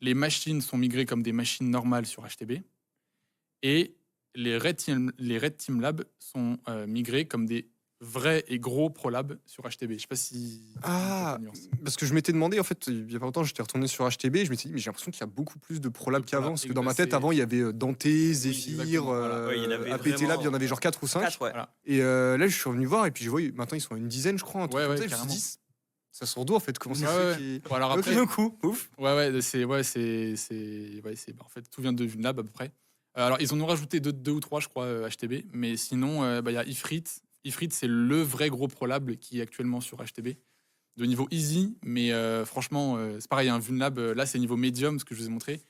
Les machines sont migrées comme des machines normales sur HTB. Et les Red Team Lab sont migrés comme des vrais et gros ProLab sur HTB. Je sais pas si... Ah, parce que je m'étais demandé, en fait, il y a pas longtemps, j'étais retourné sur HTB, je m'étais dit, mais j'ai l'impression qu'il y a beaucoup plus de ProLab De qu'avant, ProLab, parce que dans ma c'est- tête, avant, il y avait Dante, Zephyr, exactement, voilà. Ouais, il y en avait APT Lab, il y en avait vraiment, genre 4 ou 5. 4, ouais. Voilà. Et là, je suis revenu voir, et puis je vois, maintenant, ils sont à une dizaine, je crois, un truc Ouais, comme ouais, ça. Je me carrément. suis dit, ça sort d'où, en fait? Comment ça Ouais, se ouais. fait qu'il- Bon, alors Ok. après, D'un coup, ouf. en fait, tout vient de VuneLab à peu près. Alors, ils en ont rajouté deux ou trois, je crois, HTB. Mais sinon, bah, il y a Ifrit. Ifrit, c'est le vrai gros ProLab qui est actuellement sur HTB. De niveau easy, mais franchement, c'est pareil, un VuneLab, là, c'est niveau medium, ce que je vous ai montré.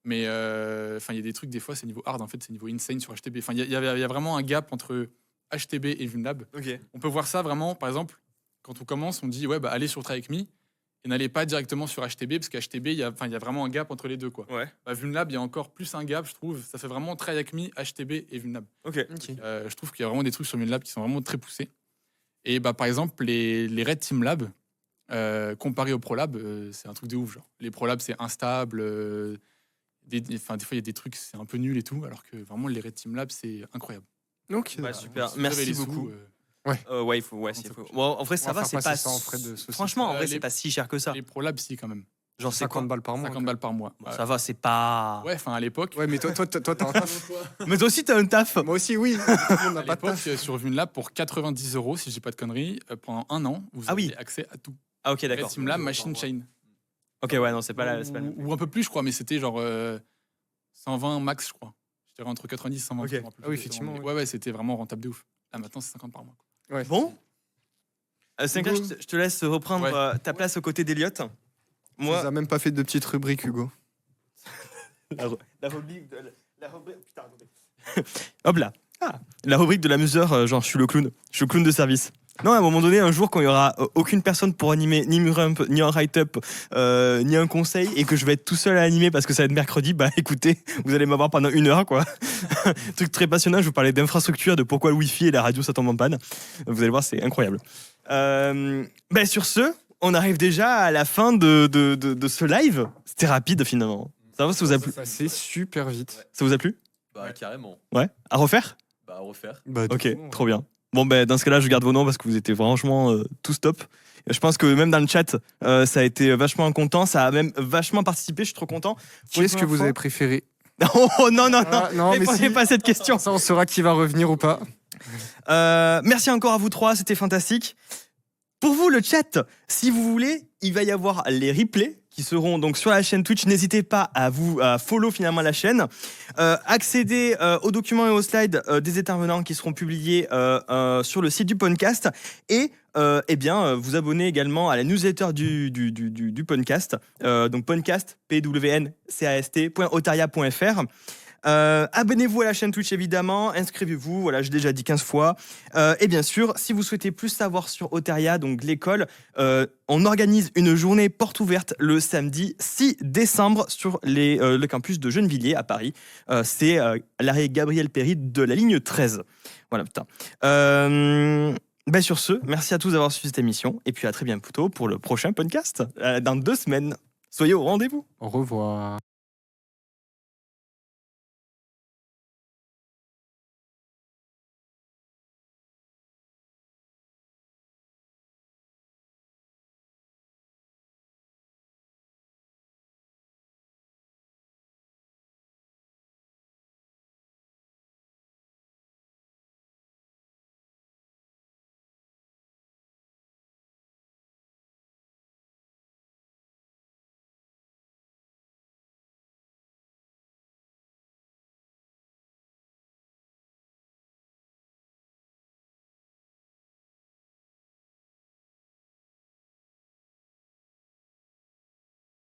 Mais il y a des trucs, des fois, c'est niveau hard, en fait, c'est niveau insane sur HTB. Enfin, il y a vraiment un gap entre HTB et VuneLab. Ok. On peut voir ça vraiment, par exemple, quand on commence, on dit, ouais, bah, allez sur Try Avec Me et n'allez pas directement sur HTB, parce qu'HTB, il y a vraiment un gap entre les deux, quoi. Ouais. Bah, VuneLab, il y a encore plus un gap, je trouve. Ça fait vraiment Try Avec Me, HTB et VuneLab. Ok. Ok. Je trouve qu'il y a vraiment des trucs sur VuneLab qui sont vraiment très poussés. Et bah, par exemple, les Red Team Lab, comparés aux ProLab, c'est un truc de ouf. Genre. Les ProLab, c'est instable. Des fois, il y a des trucs, c'est un peu nul et tout, alors que vraiment, les Red Team Lab, c'est incroyable. Ok. Ouais, Bah, super. Si vous avez Merci les sous, beaucoup. Ouais. Ouais, il faut. Ouais, Ça s'il faut. coûte Bon, en vrai, On ça va va, faire c'est pas. passer ça en frais de société. Franchement, en vrai, Les- c'est pas si cher que ça. Les ProLab, si, quand même. Genre, c'est 50 quoi balles par mois. 50 balles par mois. Ça va, c'est pas. Ouais, enfin, à l'époque. Ouais, mais toi, t'as un taf. Mais toi aussi, t'as un taf. Moi aussi, oui. Tout le monde n'a À pas de l'époque, taf. sur VuneLab, pour 90 €, si je dis pas de conneries, pendant un an, vous Ah oui. avez accès à tout. Ah, ok, Red d'accord. Team Lab, Machine Chain. Ok, ouais, non, c'est pas la. c'est pas la- Ou un peu plus, je crois, mais c'était genre 120 max, je crois. Je dirais entre 90 et 120. Ok. je me rappelle Ah oui, plus effectivement, exactement, mais ouais, c'était vraiment rentable de ouf. Là, maintenant, c'est 50 par mois. Ouais. Bon. Sinclair, je te laisse reprendre Ouais. ta place aux côtés d'Eliott. Tu Moi, nous as même pas fait de petite rubrique, Hugo. la rubrique de putain, attendez. Hop là. La rubrique de l'amuseur, genre je suis le clown. Je suis le clown de service. Non, à un moment donné, un jour, quand il y aura aucune personne pour animer ni une rump, ni un write-up, ni un conseil, et que je vais être tout seul à animer parce que ça va être mercredi, bah écoutez, vous allez m'avoir pendant 1 heure, quoi. Truc très passionnant, je vous parlais d'infrastructure, de pourquoi le Wi-Fi et la radio ça tombe en panne. Vous allez voir, c'est incroyable. Bah, sur ce, on arrive déjà à la fin de ce live. C'était rapide finalement. Ça va, ça vous a plu? C'est super vite. Ça vous a plu? Bah, carrément. Ouais. À refaire? Bah, à refaire. Bah, Ok, totalement, ouais. trop bien. Bon, ben dans ce cas-là, je garde vos noms parce que vous étiez franchement tous top. Je pense que même dans le chat, ça a été vachement content. Ça a même vachement participé. Je suis trop content. Qui est-ce que vous avez préféré? Oh non, non, non. Ah, non, mais Répondez si. pas à cette question. Ça, on saura qui va revenir ou pas. Merci encore à vous trois. C'était fantastique. Pour vous, le chat, si vous voulez, il va y avoir les replays qui seront donc sur la chaîne Twitch. N'hésitez pas à follow finalement la chaîne. Accéder aux documents et aux slides des intervenants qui seront publiés sur le site du podcast. Et vous abonner également à la newsletter du podcast. Donc podcast, pwncast.otaria.fr. Abonnez-vous à la chaîne Twitch évidemment, inscrivez-vous, voilà, j'ai déjà dit 15 fois. Et bien sûr, si vous souhaitez plus savoir sur Oteria, donc l'école, on organise une journée porte ouverte le samedi 6 décembre sur le campus de Gennevilliers à Paris. C'est à l'arrêt Gabriel Péri de la ligne 13. Voilà, putain. Sur ce, merci à tous d'avoir suivi cette émission et puis à très bientôt pour le prochain podcast dans 2 semaines. Soyez au rendez-vous. Au revoir.